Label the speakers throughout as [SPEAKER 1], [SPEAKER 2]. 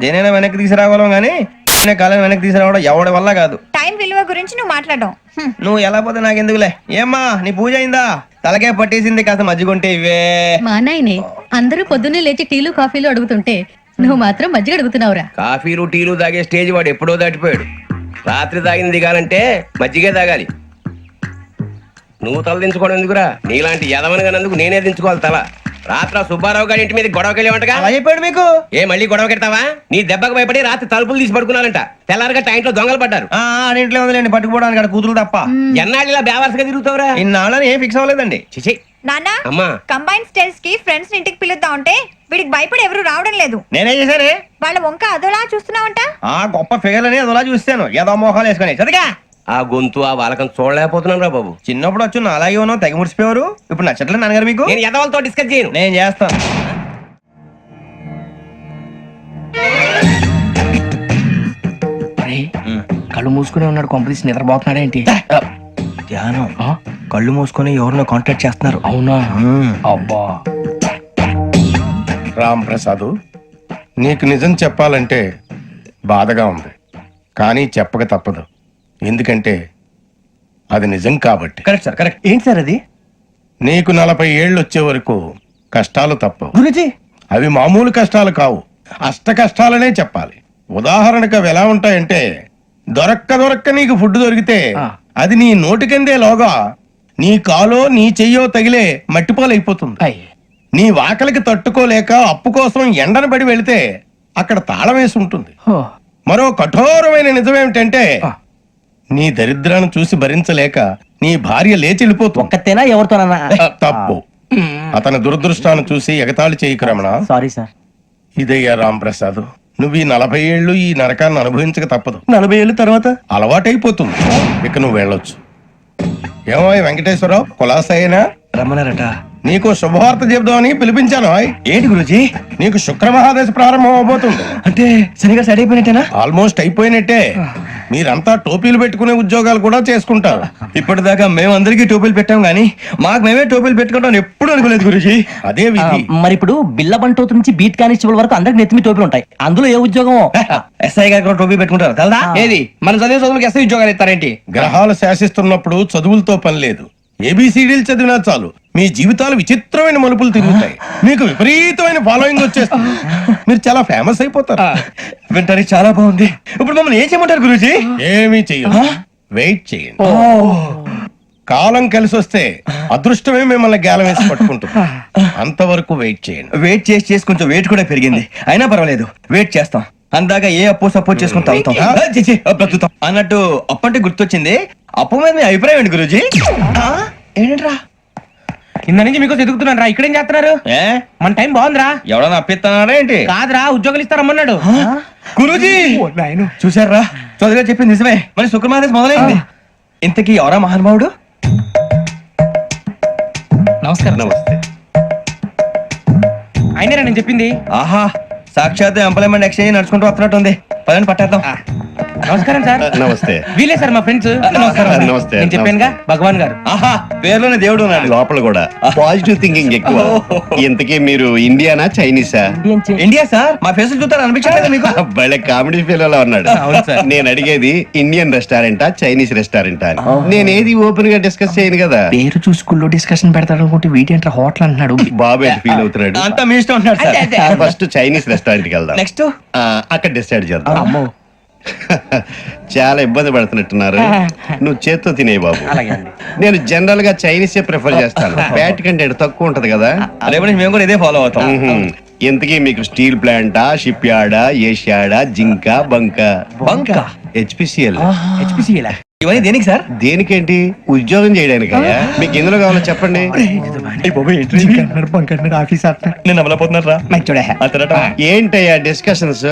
[SPEAKER 1] దేనైనా వెనక్కి తీసుకురావాలం గానీ కాలం వెనక్కి తీసుకురావడం ఎవడి వల్ల కాదు.
[SPEAKER 2] టైం విలువ గురించి నువ్వు మాట్లాడడం
[SPEAKER 1] నువ్వు ఎలా పోతే నాకెందుకులే. ఏమ్మా నీ పూజ అయిందా? తలకే పట్టేసింది, కాస్త మజ్జిగుంటే ఇవే.
[SPEAKER 3] మా నాయనే అందరూ పొద్దున్నే లేచి టీలు కాఫీలు అడుగుతుంటే నువ్వు మాత్రం మజ్జిగ అడుగుతున్నావురా.
[SPEAKER 4] కాఫీలు టీలు తాగే స్టేజ్ వాడు ఎప్పుడో దాటిపోయాడు. రాత్రి తాగింది దిగాలంటే మజ్జిగే తాగాలి. నువ్వు తల దించుకోవడం ఎందుకురా? నీలాంటి యదవనగానందుకు నేనే దించుకోవాలి తల. రాత్ర సుబ్బారావు గారి ఇంటి మీద గొడవకెళ్ళేవంటగా.
[SPEAKER 1] అలా చెప్పాడు మీకు?
[SPEAKER 4] ఏ మళ్ళీ గొడవ కెడతావా? నీ దెబ్బకు భయపడి రాత్రి తలుపులు తీసి పడుకున్నారంట. తెల్లారగా టైంట్లో దొంగలు పడ్డారు.
[SPEAKER 1] ఇంట్లో ఉందిలేండి, పట్టుకుపోవడానికి అక్కడ కూతురు తప్ప.
[SPEAKER 4] ఎన్నాళ్ళు ఇలా బేవర్స్గా తిరుగుతావురా?
[SPEAKER 1] ఇన్నాళ్ళని ఏం ఫిక్స్ అవ్వలేదండి.
[SPEAKER 4] చిచి
[SPEAKER 2] నాన్న
[SPEAKER 4] అమ్మా,
[SPEAKER 2] కంబైన్ స్టైల్స్ కి ఫ్రెండ్స్ ఇంటికి పిలుద్దాం అంటే వీడికి భయపడి ఎవరు రావడం లేదు.
[SPEAKER 1] నేనేం చేశానే?
[SPEAKER 2] వాళ్ళ వంక అదోలా చూస్తున్నావంట.
[SPEAKER 1] గొప్ప ఫిగర్ అని అదోలా చూస్తాను, ఏదో మోహాలు వేసుకొని చదిగా.
[SPEAKER 4] ఆ గొంతు ఆ వాలకం చూడలేకపోతున్నాను రా బాబు.
[SPEAKER 1] చిన్నప్పుడు వచ్చి నా అలాగే ఉన్నావు, తెగ ముడిచిపోయారు. ఇప్పుడు నచ్చట్లేదు నాన్నగారు మీకు?
[SPEAKER 4] నేను యదవలతో డిస్కస్ చేయను.
[SPEAKER 1] నేను చేస్తాను.
[SPEAKER 5] కళ్ళు మూసుకునే ఉన్నాడు, కొంపదీసి నిద్రపోతున్నాడేంటి?
[SPEAKER 1] ధ్యానం. కళ్ళు మూసుకొని ఎవరినో కాంటాక్ట్ చేస్తున్నారు.
[SPEAKER 5] అవునా? అబ్బా
[SPEAKER 6] రామ్ ప్రసాద్, నీకు నిజం చెప్పాలంటే బాధగా ఉంది, కానీ చెప్పక తప్పదు. ఎందుకంటే అది నిజం కాబట్టి.
[SPEAKER 1] Correct sir, correct. ఏంటి సార్ అది?
[SPEAKER 6] నీకు 40 ఏళ్ళు వచ్చే వరకు కష్టాలు తప్పవు
[SPEAKER 1] గురుజీ.
[SPEAKER 6] అవి మామూలు కష్టాలు కావు, అష్ట కష్టాలనే చెప్పాలి. ఉదాహరణకు అవి ఎలా ఉంటాయంటే, దొరక్క నీకు ఫుడ్ దొరికితే అది నీ నోటికందే లోగా నీ కాలో నీ చెయ్యో తగిలే మట్టిపాలైపోతుంది. నీ వాకలికి తట్టుకోలేక అప్పు కోసం ఎండను పడి వెళితే అక్కడ తాళం వేసి ఉంటుంది. మరో కఠోరమైన నిజమేమిటంటే, నీ దరిద్రాన్ని చూసి భరించలేక నీ భార్య లేచి వెళ్ళిపోతుంది.
[SPEAKER 5] ఒక్కతేనా ఎవరితోనన్నా?
[SPEAKER 6] తప్పు. అతని దురదృష్టాన్ని చూసి ఎగతాళి చేయకు రమణ.
[SPEAKER 5] Sorry sir.
[SPEAKER 6] ఇదయ్యా రాంప్రసాద్, నువ్వు ఈ 40 ఏళ్ళు ఈ నరకాన్ని అనుభవించక తప్పదు.
[SPEAKER 1] 40 ఏళ్ళ తర్వాత
[SPEAKER 6] అలవాటైపోతుంది. ఇక నువ్వు వెళ్ళొచ్చు. ఏమో వెంకటేశ్వరరావు, కులాసైనా
[SPEAKER 1] రమ్మన్నారట.
[SPEAKER 6] నీకు శుభవార్త చెబుదామని పిలిపించాను.
[SPEAKER 1] ఏంటి గురుజీ?
[SPEAKER 6] నీకు శుక్రమహాదశ ప్రారంభం అవబోతుంది.
[SPEAKER 1] అంటే సరిగా సెట్ అయిపోయినట్టేనా?
[SPEAKER 6] ఆల్మోస్ట్ అయిపోయినట్టే. మీరంతా టోపీలు పెట్టుకునే ఉద్యోగాలు కూడా చేసుకుంటారు.
[SPEAKER 1] ఇప్పటిదాకా మేమందరికీ టోపీలు పెట్టాం గానీ మాకు మేమే టోపీలు పెట్టుకుంటాం ఎప్పుడు అనుకోలేదు గురుజీ.
[SPEAKER 6] అదే విధి.
[SPEAKER 5] మరి ఇప్పుడు బిల్ల బంటోతు నుంచి బీట్ కానిస్టేబుల్ వరకు అందరికి నెత్తిమి టోపీలు ఉంటాయి. అందులో ఏ ఉద్యోగం?
[SPEAKER 1] ఎస్ఐ గారు కూడా టోపీ పెట్టుకుంటారు తెలదా? ఏది మన చదివే చదువులకు ఎస్ఐ ఉద్యోగాలు ఇస్తారేంటి?
[SPEAKER 6] గ్రహాలు శాసిస్తున్నప్పుడు చదువులతో పని లేదు. ఏబిసిడీలు చదివినా చాలు మీ జీవితాలు విచిత్రమైన మలుపులు తిరుగుతాయి. మీకు విపరీతమైన ఫాలోయింగ్ వచ్చేస్తుంది. మీరు చాలా ఫేమస్ అయిపోతారు.
[SPEAKER 1] వింటానికి చాలా బాగుంది. ఇప్పుడు మమ్మల్ని ఏం చేయమంటారు గురూజీ?
[SPEAKER 6] ఏమీ చెయ్యదు, వెయిట్ చేయండి. కాలం కలిసి వస్తే అదృష్టమే మిమ్మల్ని గేలం వేసి పట్టుకుంటుంది. అంతవరకు వెయిట్ చేయండి.
[SPEAKER 1] వెయిట్ చేసి కొంచెం వెయిట్ కూడా పెరిగింది. అయినా పర్వాలేదు, వెయిట్ చేస్తాం. అందాక ఏ అప్పు సపోర్ట్ చేసుకుని తాగుతాం, బ్రతుకుతాం అన్నట్టు. అప్పు అంటే గుర్తొచ్చింది, అప్పు మీద మీ అభిప్రాయం ఏంటి గురూజీ? ఏంటరా
[SPEAKER 7] కింద నుంచి మీకు ఎదుగుతున్నాను రా. ఇక్కడేం చేస్తున్నారు? మన టైం బాగుందిరా.
[SPEAKER 1] ఎవడన్నా అప్పిస్తున్నారా ఏంటి?
[SPEAKER 7] కాదురా, ఉద్యోగాలు ఇస్తారమ్మన్నాడు
[SPEAKER 1] గురూజీ. చూసారా, చదువుగా చెప్పింది నిజమే. మరి శుక్రమాదేశ్ మొదలైంది. ఇంతకీ ఎవరా మహానుభావుడు?
[SPEAKER 7] నమస్కారం.
[SPEAKER 6] నమస్తే.
[SPEAKER 7] అయినరా నేను చెప్పింది?
[SPEAKER 1] ఆహా, సాక్షాత్ ఎంప్లాయ్మెంట్ ఎక్స్చేంజ్ నడుచుకుంటూ వస్తున్నట్టు ఉంది. పదండి పట్టేద్దాం.
[SPEAKER 7] నమస్కారం సార్.
[SPEAKER 6] నమస్తే.
[SPEAKER 7] వీలే సార్ మా ఫ్రెండ్స్.
[SPEAKER 6] నమస్కారం. నమస్తే.
[SPEAKER 7] నేను చెప్పానుగా, భగవాన్ గారు.
[SPEAKER 1] ఆహా, పేర్లోనే దేవుడు ఉన్నాడు.
[SPEAKER 8] లోపల కూడా పాజిటివ్ థింకింగ్ ఎక్కువ. ఇంతకీ మీరు ఇండియానా చైనీసా?
[SPEAKER 1] India sir. మా ఫేస్ చూస్తారు అనిపించలేదు మీకు?
[SPEAKER 8] భలే కామెడీ ఫీల్ అలా ఉన్నాడు. నేను అడిగేది ఇండియన్ రెస్టారెంటా చైనీస్ రెస్టారెంటా అని. నేనేది ఓపెన్ గా డిస్కస్ చేయను కదా.
[SPEAKER 5] పేరు చూసి స్కూల్లో డిస్కషన్ పెడతాడు అనుకుంటే వీటేంట్రా హోటల్ అంటున్నాడు.
[SPEAKER 8] బాబు ఎట్ ఫీల్ అవుతున్నాడు.
[SPEAKER 1] అంతా మీ ఇష్టం ఉంటున్నాడు సార్.
[SPEAKER 8] ఫస్ట్ చైనీస్ రెస్టారెంట్ కి వెళ్దాం.
[SPEAKER 1] నెక్స్ట్
[SPEAKER 8] అక్కడ డిసైడ్ చేద్దాం. చాలా ఇబ్బంది పడుతున్నట్టున్నారు. నువ్వు చేత్తో తినే బాబు. నేను జనరల్ గా చైనీసే ప్రిఫర్ చేస్తాను. ఫ్యాట్ కంటెంట్ తక్కువ ఉంటది కదా.
[SPEAKER 1] రేపు నుంచి మేము కూడా ఇదే ఫాలో అవుతాం.
[SPEAKER 8] ఇంతకీ మీకు స్టీల్ ప్లాంటా, షిప్ యార్డా, ఏషియాడా, జింక, బంకా?
[SPEAKER 1] బంకా,
[SPEAKER 8] హెచ్పిసిఎల్.
[SPEAKER 1] ఇవన్నీ దేనికి సార్?
[SPEAKER 8] దేనికేంటి? ఉద్యోగం చేయడానికి. మీకు ఎందులో కావాలో చెప్పండి.
[SPEAKER 1] నేను అమలపోతున్నారా?
[SPEAKER 8] ఏంటయ్యా డిస్కషన్స్?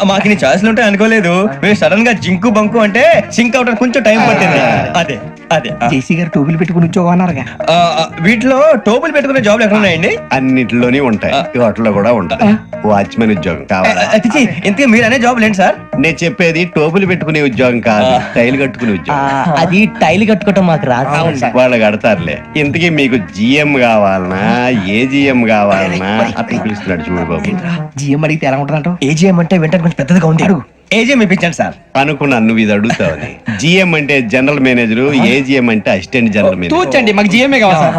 [SPEAKER 1] మాకు నీ ఛాయిస్లు ఉంటాయి అనుకోలేదు. మీరు సడన్ గా జింకు బంకు అంటే సింక్ అవడానికి కొంచెం టైం పట్టింది. అదే అదే
[SPEAKER 5] జేసీ గారు టోపీలు పెట్టుకుని ఉద్యోగం అన్నారుగా.
[SPEAKER 1] వీటిలో టోపులు పెట్టుకునే జాబ్లు ఎక్కడ ఉన్నాయండి?
[SPEAKER 8] అన్నిటిలోనే ఉంటాయి, వాటిలో కూడా ఉంటాయి. వాచ్మెన్ ఉద్యోగం కావాలా?
[SPEAKER 1] ఇంతకీ మీరు అనే జాబ్ ఏంటి సార్?
[SPEAKER 8] నేను చెప్పేది టోపులు పెట్టుకునే ఉద్యోగం కాదు, టైల్ కట్టుకునే ఉద్యోగం.
[SPEAKER 5] అది టైల్ కట్టుకోవటం మాకు రాదు.
[SPEAKER 8] వాళ్ళు కడతారులే. ఇంతకీ మీకు జిఎం కావాలనా ఏజిఎం కావాలనా అట్లా పిలుస్తున్నాడు చూడు బాబు.
[SPEAKER 7] జిఎం అడిగితే ఎలా ఉంటుందంట?
[SPEAKER 1] ఏజీఎం అంటే వెంటనే కొంచెం పెద్దదిగా ఉంది. అడుగు. ఏజీఎం ఇప్పించండి సార్.
[SPEAKER 8] అనుకున్నాను నువ్వు ఇది అడుగుతావని. జిఎం అంటే జనరల్ మేనేజర్, ఏజిఎం అంటే అసిస్టెంట్ జనరల్ మేనేజర్.
[SPEAKER 7] తూచండి, మాకు జిఎంఏ కావాలి సార్.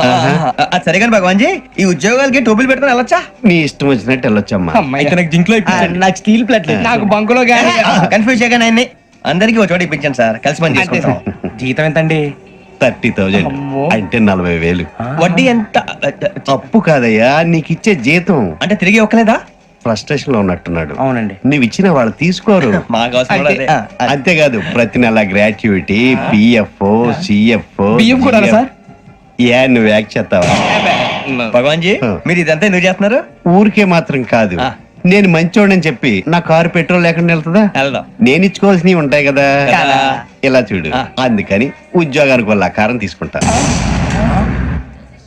[SPEAKER 1] అది సరే కానీ భగవాన్ జీ, ఈ ఉద్యోగాలకి టోపులు పెట్టుకుని వెళ్ళొచ్చా?
[SPEAKER 8] నీ ఇష్టం వచ్చినట్టు వెళ్ళొచ్చమ్మా.
[SPEAKER 7] అయితే నాకు జింక్ లో
[SPEAKER 5] నాకు స్టీల్ ప్లేట్
[SPEAKER 7] నాకు బంకులో గానీ.
[SPEAKER 1] కన్ఫ్యూజ్ చేయగానే ఆయన్ని అందరికీ ఒక చోట ఇప్పించండి సార్, కలిసి పని చేసుకుంటాం.
[SPEAKER 7] జీతం ఎంతండి?
[SPEAKER 8] 30,000 అంటే 40,000.
[SPEAKER 1] వడ్డీ ఎంత?
[SPEAKER 8] అప్పు కాదయ్యా, నీకు ఇచ్చే జీతం.
[SPEAKER 1] అంటే తిరిగి ఒక్కలేదా?
[SPEAKER 8] ఫ్రస్ట్రేషన్ లో ఉన్నట్టున్నాడు.
[SPEAKER 7] అవునండి.
[SPEAKER 8] నువ్వు ఇచ్చిన వాళ్ళు తీసుకోరు.
[SPEAKER 1] మాకు అవసరం కూడా అదే.
[SPEAKER 8] అంతేకాదు ప్రతి నెల గ్రాట్యుటీ, పిఎఫ్, సిఎఫ్.
[SPEAKER 7] బియ్యం కూడా సార్?
[SPEAKER 8] ఏ నువ్వు యాక్ చేస్తావా?
[SPEAKER 1] భగవాన్ జీ, మీరు ఇదంతా ఎందుకు చేస్తున్నారు?
[SPEAKER 8] ఊరికే మాత్రం కాదు, నేను మంచోడని చెప్పి నా కారు పెట్రోల్ లేకుండా వెళ్తుందా?
[SPEAKER 1] వెళ్దాం.
[SPEAKER 8] నేను ఇచ్చుకోవాల్సినవి ఉంటాయి కదా.
[SPEAKER 1] కదా.
[SPEAKER 8] ఇలా చూడు, అందుకని ఉద్యోగానికి వాళ్ళ ఆకారం తీసుకుంటా.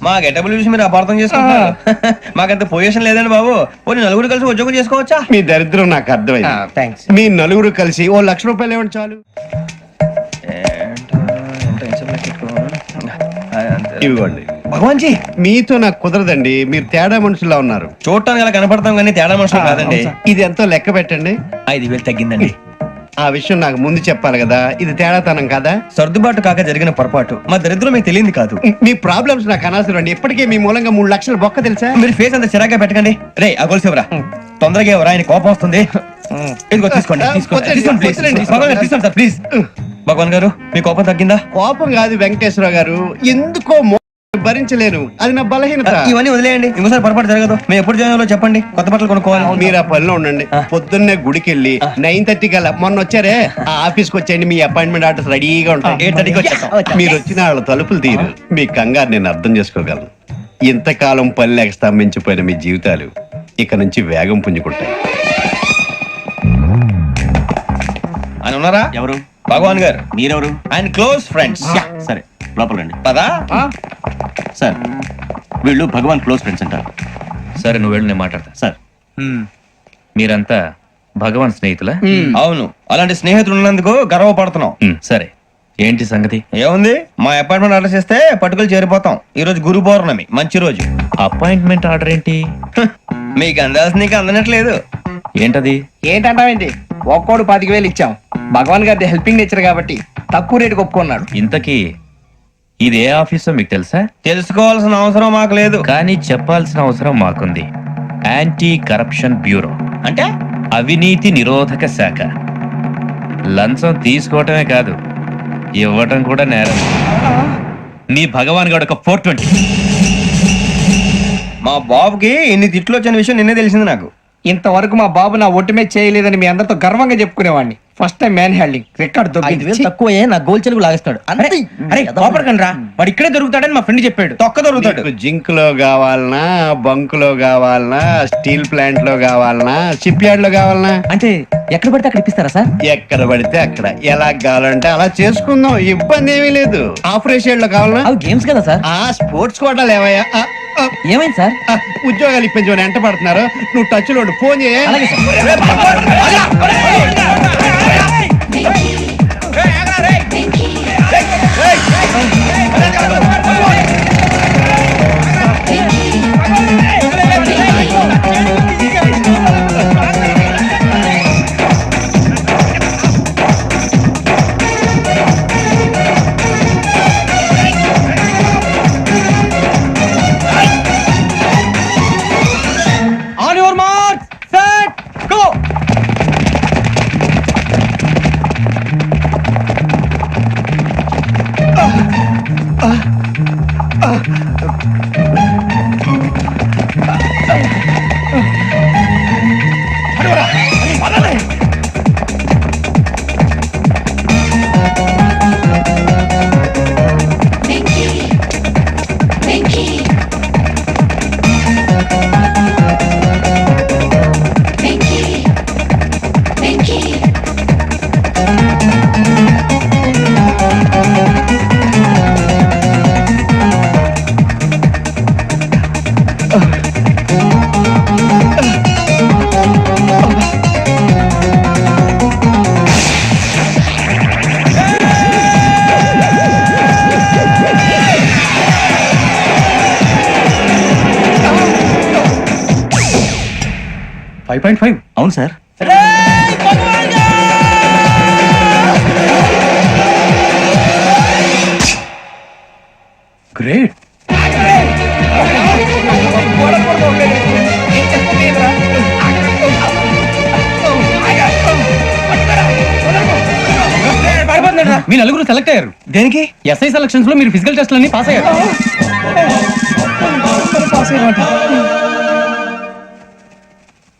[SPEAKER 1] మా గెటబుల్ చూసి మీరు అపార్థం చేసుకుంటారు. మాకంత పొజిషన్ లేదండి బాబు. పోనీ నలుగురు కలిసి ఉద్యోగం చేసుకోవచ్చా?
[SPEAKER 8] మీ దరిద్రం నాకు అర్థమైంది.
[SPEAKER 7] థ్యాంక్స్.
[SPEAKER 8] మీ నలుగురు కలిసి ఓ 1,00,000 రూపాయలు ఇవ్వండి చాలు. ఇవ్వండి.
[SPEAKER 1] భగవాన్ జీ,
[SPEAKER 8] మీతో నాకు కుదరదండి, మీరు తేడా మనుషుల్లా ఉన్నారు.
[SPEAKER 1] చూడటానికి అలా కనపడతాం కానీ తేడా మనుషులు కాదండి.
[SPEAKER 8] ఇది ఎంతో లెక్క పెట్టండి.
[SPEAKER 1] 5,000 తగ్గిందండి.
[SPEAKER 8] ఆ విషయం నాకు ముందు చెప్పాలి కదా, ఇది తేడాతనం కదా.
[SPEAKER 1] సర్దుబాటు కాక జరిగిన పొరపాటు. మా దరిద్రం మీకు తెలియంది కాదు.
[SPEAKER 8] మీ ప్రాబ్లమ్స్ నాకు అనవసరం అండి. ఇప్పటికే మీ మూలంగా 3,00,000 బొక్క తెలుసా.
[SPEAKER 1] మీరు ఫేస్ అంత చిరాగ్గా పెట్టకండి. రే ఆ గొలుసు ఎవరా? తొందరగా ఎవరా? ఆయన కోపం వస్తుంది. ఇదిగో తీసుకోండి. తీసుకోండి ప్లీజ్. భగవాన్ గారు తీసుకోండి సార్ ప్లీజ్. భగవాన్ గారు, మీ కోపం తగ్గిందా?
[SPEAKER 8] కోపం కాదు వెంకటేశ్వర గారు, ఎందుకో భరించలేను, అది నా బలహీనత.
[SPEAKER 1] ఇవన్నీ వదిలేయండి, ఇంకోసారి పొరపాటు జరగదు. మేము ఎప్పుడు జాయిన్ అవ్వాలో చెప్పండి, కొత్త బట్టలు కొనుక్కోవాలి.
[SPEAKER 8] మీరు ఆ పనిలో ఉండండి. పొద్దున్నే గుడికి వెళ్ళి 9:30 కల్లా, మొన్న వచ్చారే ఆ ఆఫీస్కి వచ్చేయండి. మీ అపాయింట్మెంట్ ఆర్డర్స్ రెడీగా ఉంటాయి.
[SPEAKER 1] 8:30కి వచ్చేస్తాం.
[SPEAKER 8] మీరు వచ్చిన వాళ్ళ తలుపులు తీరు. మీ కంగారు నేను అర్థం చేసుకోగలను. ఇంతకాలం పని లేక స్తంభించిపోయిన మీ జీవితాలు ఇక నుంచి వేగం పుంజుకుంటాయి.
[SPEAKER 1] ఆయన ఉన్నారా?
[SPEAKER 5] ఎవరు?
[SPEAKER 1] భగవాన్ గారు.
[SPEAKER 5] మీరెవరు?
[SPEAKER 1] ఆయన క్లోజ్ ఫ్రెండ్స్.
[SPEAKER 5] సరే లోపల రండి.
[SPEAKER 1] పదా?
[SPEAKER 5] సార్ వీళ్ళు భగవాన్ క్లోజ్ ఫ్రెండ్స్ అంటారు.
[SPEAKER 9] సరే నువ్వు వెళ్ళు, నేను మాట్లాడతా.
[SPEAKER 5] సార్
[SPEAKER 9] మీరంతా భగవాన్ స్నేహితులా?
[SPEAKER 1] అవును, అలాంటి స్నేహితులు ఉన్నందుకు గర్వపడుతున్నాం.
[SPEAKER 9] సరే, ఏంటి సంగతి?
[SPEAKER 1] ఏముంది, మా అపాయింట్మెంట్ ఆర్డర్ చేస్తే పట్టుకులు చేరిపోతాం. ఈ రోజు గురు పౌర్ణమి, మంచి రోజు.
[SPEAKER 9] అపాయింట్మెంట్ ఆర్డర్ ఏంటి?
[SPEAKER 1] మీకు అందాల్సిన నీకు అందనట్లేదు.
[SPEAKER 9] ఏంటది?
[SPEAKER 7] ఏంటంటావేంటి? ఒక్కోడు 25,000 ఇచ్చాం. భగవాన్ గారి హెల్పింగ్ నేచర్ కాబట్టి తక్కువ రేటుకి ఒప్పుకున్నాడు.
[SPEAKER 9] ఇంతకీ ఇది ఏ ఆఫీసో మీకు తెలుసా?
[SPEAKER 1] తెలుసుకోవాల్సిన అవసరం మాకు లేదు.
[SPEAKER 9] కానీ చెప్పాల్సిన అవసరం మాకుంది. యాంటీ కరప్షన్ బ్యూరో,
[SPEAKER 1] అంటే
[SPEAKER 9] అవినీతి నిరోధక శాఖ. లంచం తీసుకోవటమే కాదు, ఇవ్వటం కూడా నేరం. మీ భగవాన్ గారు ఒక 420.
[SPEAKER 1] మా బాబుకి ఎన్ని తిట్లు వచ్చిన విషయం నిన్నే తెలిసింది నాకు.
[SPEAKER 7] ఇంతవరకు మా బాబు నా ఒట్టుమే చేయలేదని మీ అందరితో గర్వంగా చెప్పుకునేవాడిని. First time manhandling record
[SPEAKER 5] 5,000 తక్కువే, నా గోల్ చెలుగు లాగేస్తాడు.
[SPEAKER 7] అరే కోపడకండి రా, వాడు ఇక్కడే దొరుకుతాడని మా ఫ్రెండ్ చెప్పాడు.
[SPEAKER 1] తొక్క దొరుకుతాడు.
[SPEAKER 8] మీకు జింక్ లో కావాలనా, బంక్ లో కావాలనా, స్టీల్ ప్లాంట్ లో కావాలనా, షిప్ యార్డ్ లో కావాలనా?
[SPEAKER 5] అంటే ఎక్కడ పడితే అక్కడ ఇప్పిస్తారా సార్?
[SPEAKER 8] ఎక్కడ పడితే అక్కడ, ఎలా కావాలంటే అలా చేసుకుందాం, ఇబ్బంది ఏమీ లేదు. ఆపరేషన్ లో కావాలనా?
[SPEAKER 5] అవి గేమ్స్ కదా సార్.
[SPEAKER 8] ఆ స్పోర్ట్స్ కోటా లేవయ్యా.
[SPEAKER 5] ఏమైంది సార్?
[SPEAKER 8] ఉద్యోగాలు ఇప్పించమని ఎంట పడుతున్నారు. నువ్వు టచ్ లో ఫోన్ చేయ.
[SPEAKER 5] అలాగే sir.
[SPEAKER 7] On your mark, set, go.
[SPEAKER 5] 5.5 అవును సార్.
[SPEAKER 6] గ్రేట్.
[SPEAKER 5] మీ నలుగురు సెలెక్ట్ అయ్యారు.
[SPEAKER 1] దేనికి?
[SPEAKER 5] ఎస్ఐ సెలక్షన్స్ లో మీరు ఫిజికల్ టెస్ట్ అన్ని పాస్ అయ్యారు.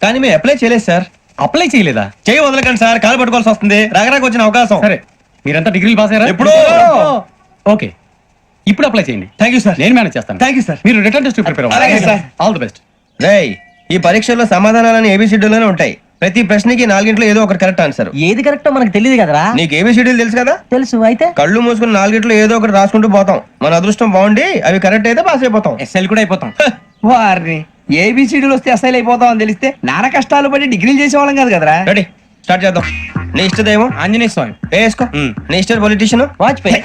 [SPEAKER 1] కానీ మేము అప్లై చేయలేదు సార్.
[SPEAKER 5] అప్లై చేయలేదా?
[SPEAKER 1] చేయి వదలకండి సార్, కాలు పట్టుకోవాల్సి వస్తుంది. రాగరాకు వచ్చిన అవకాశం.
[SPEAKER 5] సరే, మీరంతా డిగ్రీలు పాస్ అయ్యారా?
[SPEAKER 1] ఎప్పుడో.
[SPEAKER 5] ఓకే, ఇప్పుడు అప్లై చేయండి.
[SPEAKER 1] Thank you sir.
[SPEAKER 5] నేను మేనేజ్ చేస్తాను.
[SPEAKER 1] Thank you sir.
[SPEAKER 5] మీరు రిటర్న్ టెస్ట్ ప్రిపేర్
[SPEAKER 1] అలాగే సార్.
[SPEAKER 5] All the best.
[SPEAKER 1] రేయ్, ఈ పరీక్షల్లో సమాధానాలని ఏబిసిడ్యూల్లోనే ఉంటాయి. ప్రతి ప్రశ్నకి 4 ఏదో ఒకటి కరెక్ట్ ఆన్సర్.
[SPEAKER 5] ఏది కరెక్టో మనకు తెలియదు కదరా.
[SPEAKER 1] నీకు ఏబిసిడ్యూల్ తెలుసు కదా?
[SPEAKER 5] తెలుసు. అయితే
[SPEAKER 1] కళ్ళు మూసుకుని 4 ఏదో ఒకటి రాసుకుంటూ పోతాం. మన అదృష్టం బాగుండి అవి కరెక్ట్ అయితే పాస్ అయిపోతాం.
[SPEAKER 7] ఎస్ఎల్ కూడా అయిపోతాం. వారిని ఏబిసిడీలు వస్తే ఎస్ఐలు అయిపోతాం అని తెలిస్తే నాన్న కష్టాలు పడి డిగ్రీలు చేసేవాళ్ళం కాదు కదరా.
[SPEAKER 1] రెడీ, స్టార్ట్ చేద్దాం. నీ ఇష్టదేమో
[SPEAKER 5] ఆంజనేయ స్వామి.
[SPEAKER 1] వేసుకో. నీ ఇష్ట పొలిటీషియన్
[SPEAKER 5] వాజ్పేయి.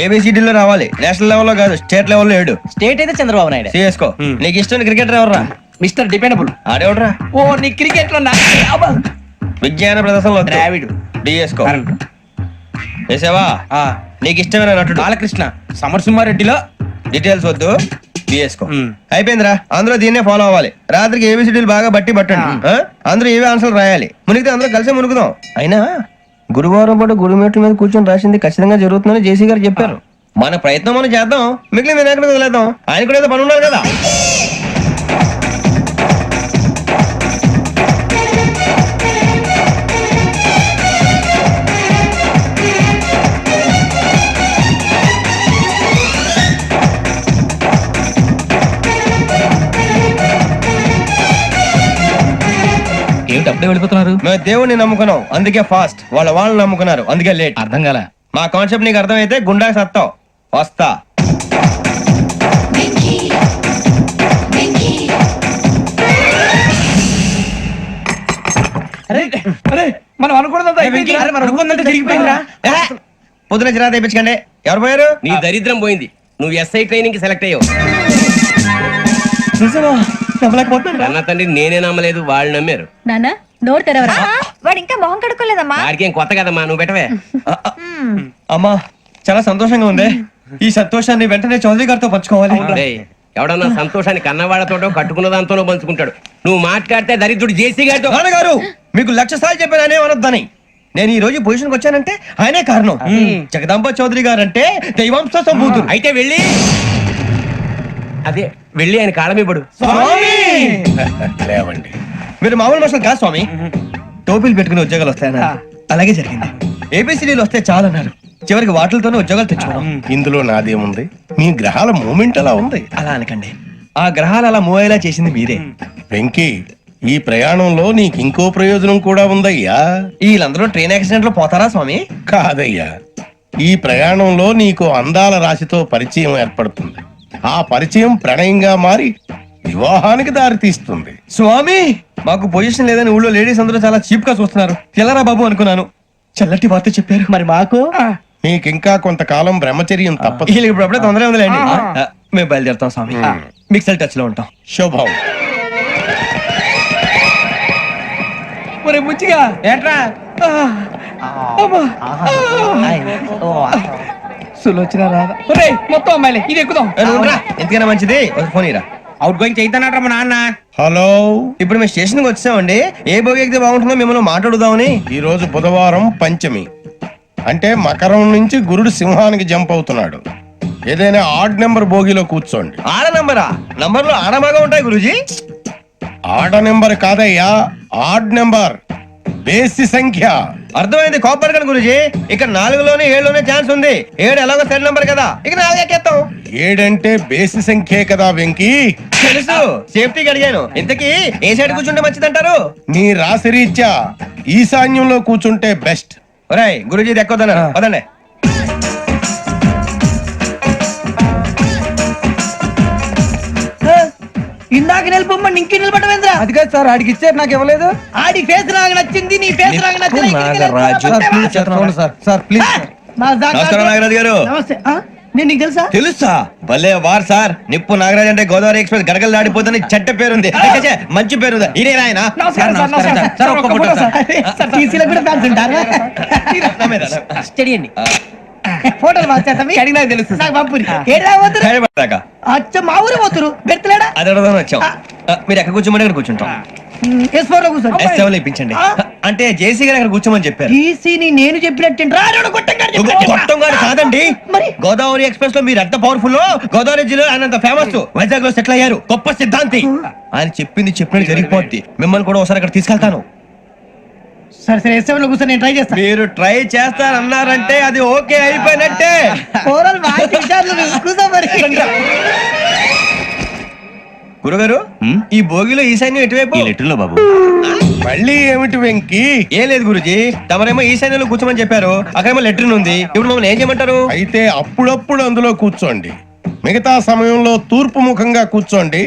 [SPEAKER 1] ఏబిసిడీలో రావాలి, నేషనల్ లెవెల్లో కాదు, స్టేట్ లెవెల్లో 7.
[SPEAKER 5] స్టేట్ అయితే చంద్రబాబు నాయుడు.
[SPEAKER 1] సిఎస్కో. నీకు ఇష్టం క్రికెటర్ ఎవర్రా?
[SPEAKER 7] Mister dependable.
[SPEAKER 1] ఆడేవడరా?
[SPEAKER 7] ఓ నీ క్రికెట్ లో
[SPEAKER 1] విజ్ఞాన ప్రదర్శనలో
[SPEAKER 7] ద్రావిడు.
[SPEAKER 1] డిఎస్కో. వేసావా? నీకు ఇష్టమైన నటుడు?
[SPEAKER 7] బాలకృష్ణ. సమరసింహారెడ్డిలో
[SPEAKER 1] డీటెయిల్స్ వద్దు, బిఎస్కో. అయిపోయిందిరా, అందరూ దీన్నే ఫాలో అవ్వాలి. రాత్రికి ఏబిసిడీలు బాగా బట్టి పట్టండి. అందరూ ఏవే ఆన్సర్లు రాయాలి. మునిగితే అందరూ కలిసి మునుగుదాం. అయినా గురువారం పాటు గురుమేట్ల మీద కూర్చొని రాసింది ఖచ్చితంగా జరుగుతుందని జేసీ గారు చెప్పారు. మన ప్రయత్నం మనం చేద్దాం, మిగిలిన వినాయకుడికి వదిలేద్దాం. ఆయన కూడా ఏదో పని ఉండాలి కదా.
[SPEAKER 5] ఏమిటి అప్పుడే వెళ్ళిపోతున్నారు?
[SPEAKER 1] మేము దేవుడిని నమ్ముకున్నాం, అందుకే ఫాస్ట్. వాళ్ళని నమ్ముకున్నారు, అందుకే లేట్.
[SPEAKER 5] అర్థం కాల.
[SPEAKER 1] మా కాన్సెప్ట్ నీకు అర్థమైతే గుండా సత్తావు. వస్తా.
[SPEAKER 7] మనం అనుకున్నదంతా జరిగిపోయిందిరా.
[SPEAKER 1] పొద్దున చిరా తెప్పించకండి. ఎవరు పోయారు?
[SPEAKER 4] నీ దరిద్రం పోయింది. నువ్వు ఎస్ఐ ట్రైనింగ్ కి సెలెక్ట్ అయ్యావు. అన్న తండ్రి నేనే నమ్మలేదు, వాళ్ళు నమ్మారు.
[SPEAKER 3] నాన్న నోరు తెరవరా.
[SPEAKER 2] వాడు ఇంకా మొహం కడుక్కోలేదమ్మా.
[SPEAKER 4] వాడికి ఏం కొత్త కదమ్మా, నువ్వు పెట్టవే.
[SPEAKER 1] అమ్మా, చాలా సంతోషంగా ఉంది. ఈ సంతోషాన్ని వెంటనే చౌదరి గారితో పంచుకోవాలి.
[SPEAKER 4] డేయ్, ఎవడన్నా సంతోషాన్ని కన్నవాళ్లతోటో కట్టుకున్న దాంతోనో పంచుకుంటాడు. నువ్వు మాట్లాడితే దరిద్రుడు జేసీ గారితో.
[SPEAKER 1] నాన్నగారు, మీకు 1,00,000 సార్లు చెప్పాననే అనొద్దని. నేను ఈ రోజు పొజిషన్కి వచ్చానంటే ఆయనే కారణం. జగదాంబ చౌదరి గారు అంటే దైవాంశ సంభూతుడు.
[SPEAKER 4] అయితే వెళ్ళి అదే వెళ్ళి ఆయన కాళమివ్వడు.
[SPEAKER 6] లేవండి.
[SPEAKER 1] మీరు మామూలు మనుషులు కాదు స్వామి. టోపీలు పెట్టుకుని ఉద్యోగాలు వస్తాయన్నారు, అలాగే జరిగింది. ఏబిసిడీలు వస్తే చాలన్నారు, చివరికి వాటిలతోనే ఉద్యోగాలు తెచ్చుకోవడం.
[SPEAKER 6] ఇందులో నాదేముంది? మీ గ్రహాల మూమెంట్ అలా ఉంది.
[SPEAKER 1] అలా అనకండి, ఆ గ్రహాలు అలా మూవ్ అయ్యేలా చేసింది మీరే.
[SPEAKER 6] వెంకీ, ఈ ప్రయాణంలో నీకు ఇంకో ప్రయోజనం కూడా ఉందయ్యా.
[SPEAKER 1] వీళ్ళందరూ ట్రైన్ యాక్సిడెంట్ లో పోతారా స్వామి?
[SPEAKER 6] కాదయ్యా, ఈ ప్రయాణంలో నీకు అందాల రాశితో పరిచయం ఏర్పడుతుంది. ఆ పరిచయం ప్రణయంగా మారి వివాహానికి దారితీస్తుంది.
[SPEAKER 1] స్వామి, మాకు పొజిషన్ లేదని ఊళ్ళో లేడీస్ అందరూ చాలా చీప్ గా చూస్తున్నారు. తెల్లరా బాబు అనుకున్నాను, చల్లటి వార్త చెప్పారు.
[SPEAKER 5] మరి మాకు
[SPEAKER 6] నీకింకా కొంతకాలం బ్రహ్మచర్యం తప్పదు.
[SPEAKER 1] వీళ్ళకి ఇప్పుడు అప్పుడే తొందరగా ఉందిలేండి. మేము బయలుదేరుతాం స్వామి, మిక్సెల్ టచ్ లో ఉంటాం.
[SPEAKER 6] శుభం.
[SPEAKER 7] ముచ్చిగా ఏట్రా సులోచన రాదా? మొత్తం అమ్మాయిలే, ఇది ఎక్కుదాం.
[SPEAKER 1] ఎందుకైనా మంచిది ఒక ఫోన్ ఇరా.
[SPEAKER 7] అవుట్ గోయింగ్ చేద్దానట్రా మా నాన్న.
[SPEAKER 6] హలో,
[SPEAKER 1] ఇప్పుడు మేము స్టేషన్ కి వచ్చామండి. ఏ బోగి ఎక్కితే బాగుంటుందో మిమ్మల్ని మాట్లాడుదామని.
[SPEAKER 6] ఈ రోజు బుధవారం పంచమి, అంటే మకరం నుంచి గురుడు సింహానికి జంప్ అవుతున్నాడు. ఏదైనా ఆడ్ నెంబర్ బోగిలో కూర్చోండి.
[SPEAKER 1] ఆడ నంబరా? నంబర్లు ఆడమాగా ఉంటాయి గురూజీ.
[SPEAKER 6] ఆడ నెంబర్ కాదయ్యా, ఆడ్ నెంబర్, బేసి సంఖ్య.
[SPEAKER 1] అర్థమైంది, కాపర్ కానీ గురూజీ. ఇక్కడ 4లోనే 7లోనే ఛాన్స్ ఉంది. 7 ఎలాగో సెల్ నంబర్ కదా, ఇక 4 ఎక్కేస్తాం.
[SPEAKER 6] 7 అంటే బేసి సంఖ్యే కదా వెంకీ.
[SPEAKER 1] తెలుసు, సేఫ్టీకి అడిగాను. ఇంతకీ ఏ సైడ్ కూర్చుంటే మంచిదంటారు?
[SPEAKER 6] నీ రాశి రీత్యా ఈశాన్యంలో కూర్చుంటే బెస్ట్.
[SPEAKER 1] ఒరేయ్, గురూజీ దెక్కొద్దన్నారు, పదండి.
[SPEAKER 5] ఇందాక నిలబొమ్మని ఇంకే నిలబడమేంద్రా?
[SPEAKER 7] అది కాదు సార్, ఆడికి ఇచ్చారు, నాకు ఇవ్వలేదు.
[SPEAKER 5] ఆడి ఫేస్ నాకు నచ్చింది, నీ ఫేస్ నాకు నచ్చింది.
[SPEAKER 1] నాగరాజు.
[SPEAKER 7] సార్ ప్లీజ్
[SPEAKER 1] నమస్కారం నాగరాజు గారు.
[SPEAKER 5] నమస్తే. నేను నీకు తెలుసా
[SPEAKER 1] తెలుసా? భలే వార్ సార్. నిప్పు నాగరాజ్ అంటే గోదావరి ఎక్స్ప్రెస్ గడగలు దాడిపోతుంది చెడ్డ పేరుంది. ఛే, మంచి పేరుంది. ఇదే ఆయన
[SPEAKER 7] నమస్కారం సార్, నమస్కారం. సార్, ఒక్క ఫోటో సార్. సార్,
[SPEAKER 5] టీసీలో కూడా ఫ్యాన్స్ ఉంటారా స్టడీ అండి ఫోటోలు
[SPEAKER 7] కడిగి నాకు తెలుసు సార్.
[SPEAKER 5] నాకు పంపురి ఏడా పోతురు
[SPEAKER 1] హైదరాబాద్
[SPEAKER 5] అచ్చ మా ఊరు పోతురు బెర్తలేడా
[SPEAKER 1] అది అడగదామని వచ్చాం. మీరు ఎక్కడ కూర్చోమని అక్కడ కూర్చుంటాం.
[SPEAKER 5] ఎస్4 లో కూర్చోండి
[SPEAKER 1] S7 లో ఇప్పించండి. అంటే జేసీ గారు అక్కడ కూర్చోమని చెప్పారు.
[SPEAKER 5] టీసీని నేను చెప్పినట్టు
[SPEAKER 1] గొప్పం గారు కాదండి,
[SPEAKER 5] మరి?
[SPEAKER 1] గోదావరి ఎక్స్ప్రెస్ లో మీరు ఎంత పవర్ఫుల్, గోదావరి జిల్లా ఆయన ఫేమస్, వైజాగ్ లో సెటిల్ అయ్యారు, గొప్ప సిద్ధాంతి. ఆయన చెప్పింది చెప్పినట్టు జరిగిపోద్ది. మిమ్మల్ని కూడా ఒకసారి అక్కడ తీసుకెళ్తాను.
[SPEAKER 5] సరే సరే ఎస్7 లో కూర్చొని నేను ట్రై చేస్తాను.
[SPEAKER 1] మీరు ట్రై చేస్తారన్నారంటే అది ఓకే అయిపోయినట్టే.
[SPEAKER 5] ఓవరాల్ వాయిస్ విచారణ కూర్చో మరి.
[SPEAKER 1] గురుగారు, ఈ భోగిలో ఈశాన్యం ఎటువైపు?
[SPEAKER 9] ఈ లెటర్లో బాబు.
[SPEAKER 6] మళ్ళీ ఏమిటి వెంకీ?
[SPEAKER 1] ఏం లేదు గురుజీ, తమరేమో ఈశాన్యంలో కూర్చోమని చెప్పారు, అక్కడేమో లెటర్ ఉంది. ఇప్పుడు మమ్మల్ని ఏం చేయమంటారు?
[SPEAKER 6] అయితే అప్పుడప్పుడు అందులో కూర్చోండి, మిగతా సమయంలో తూర్పు ముఖంగా కూర్చోండి.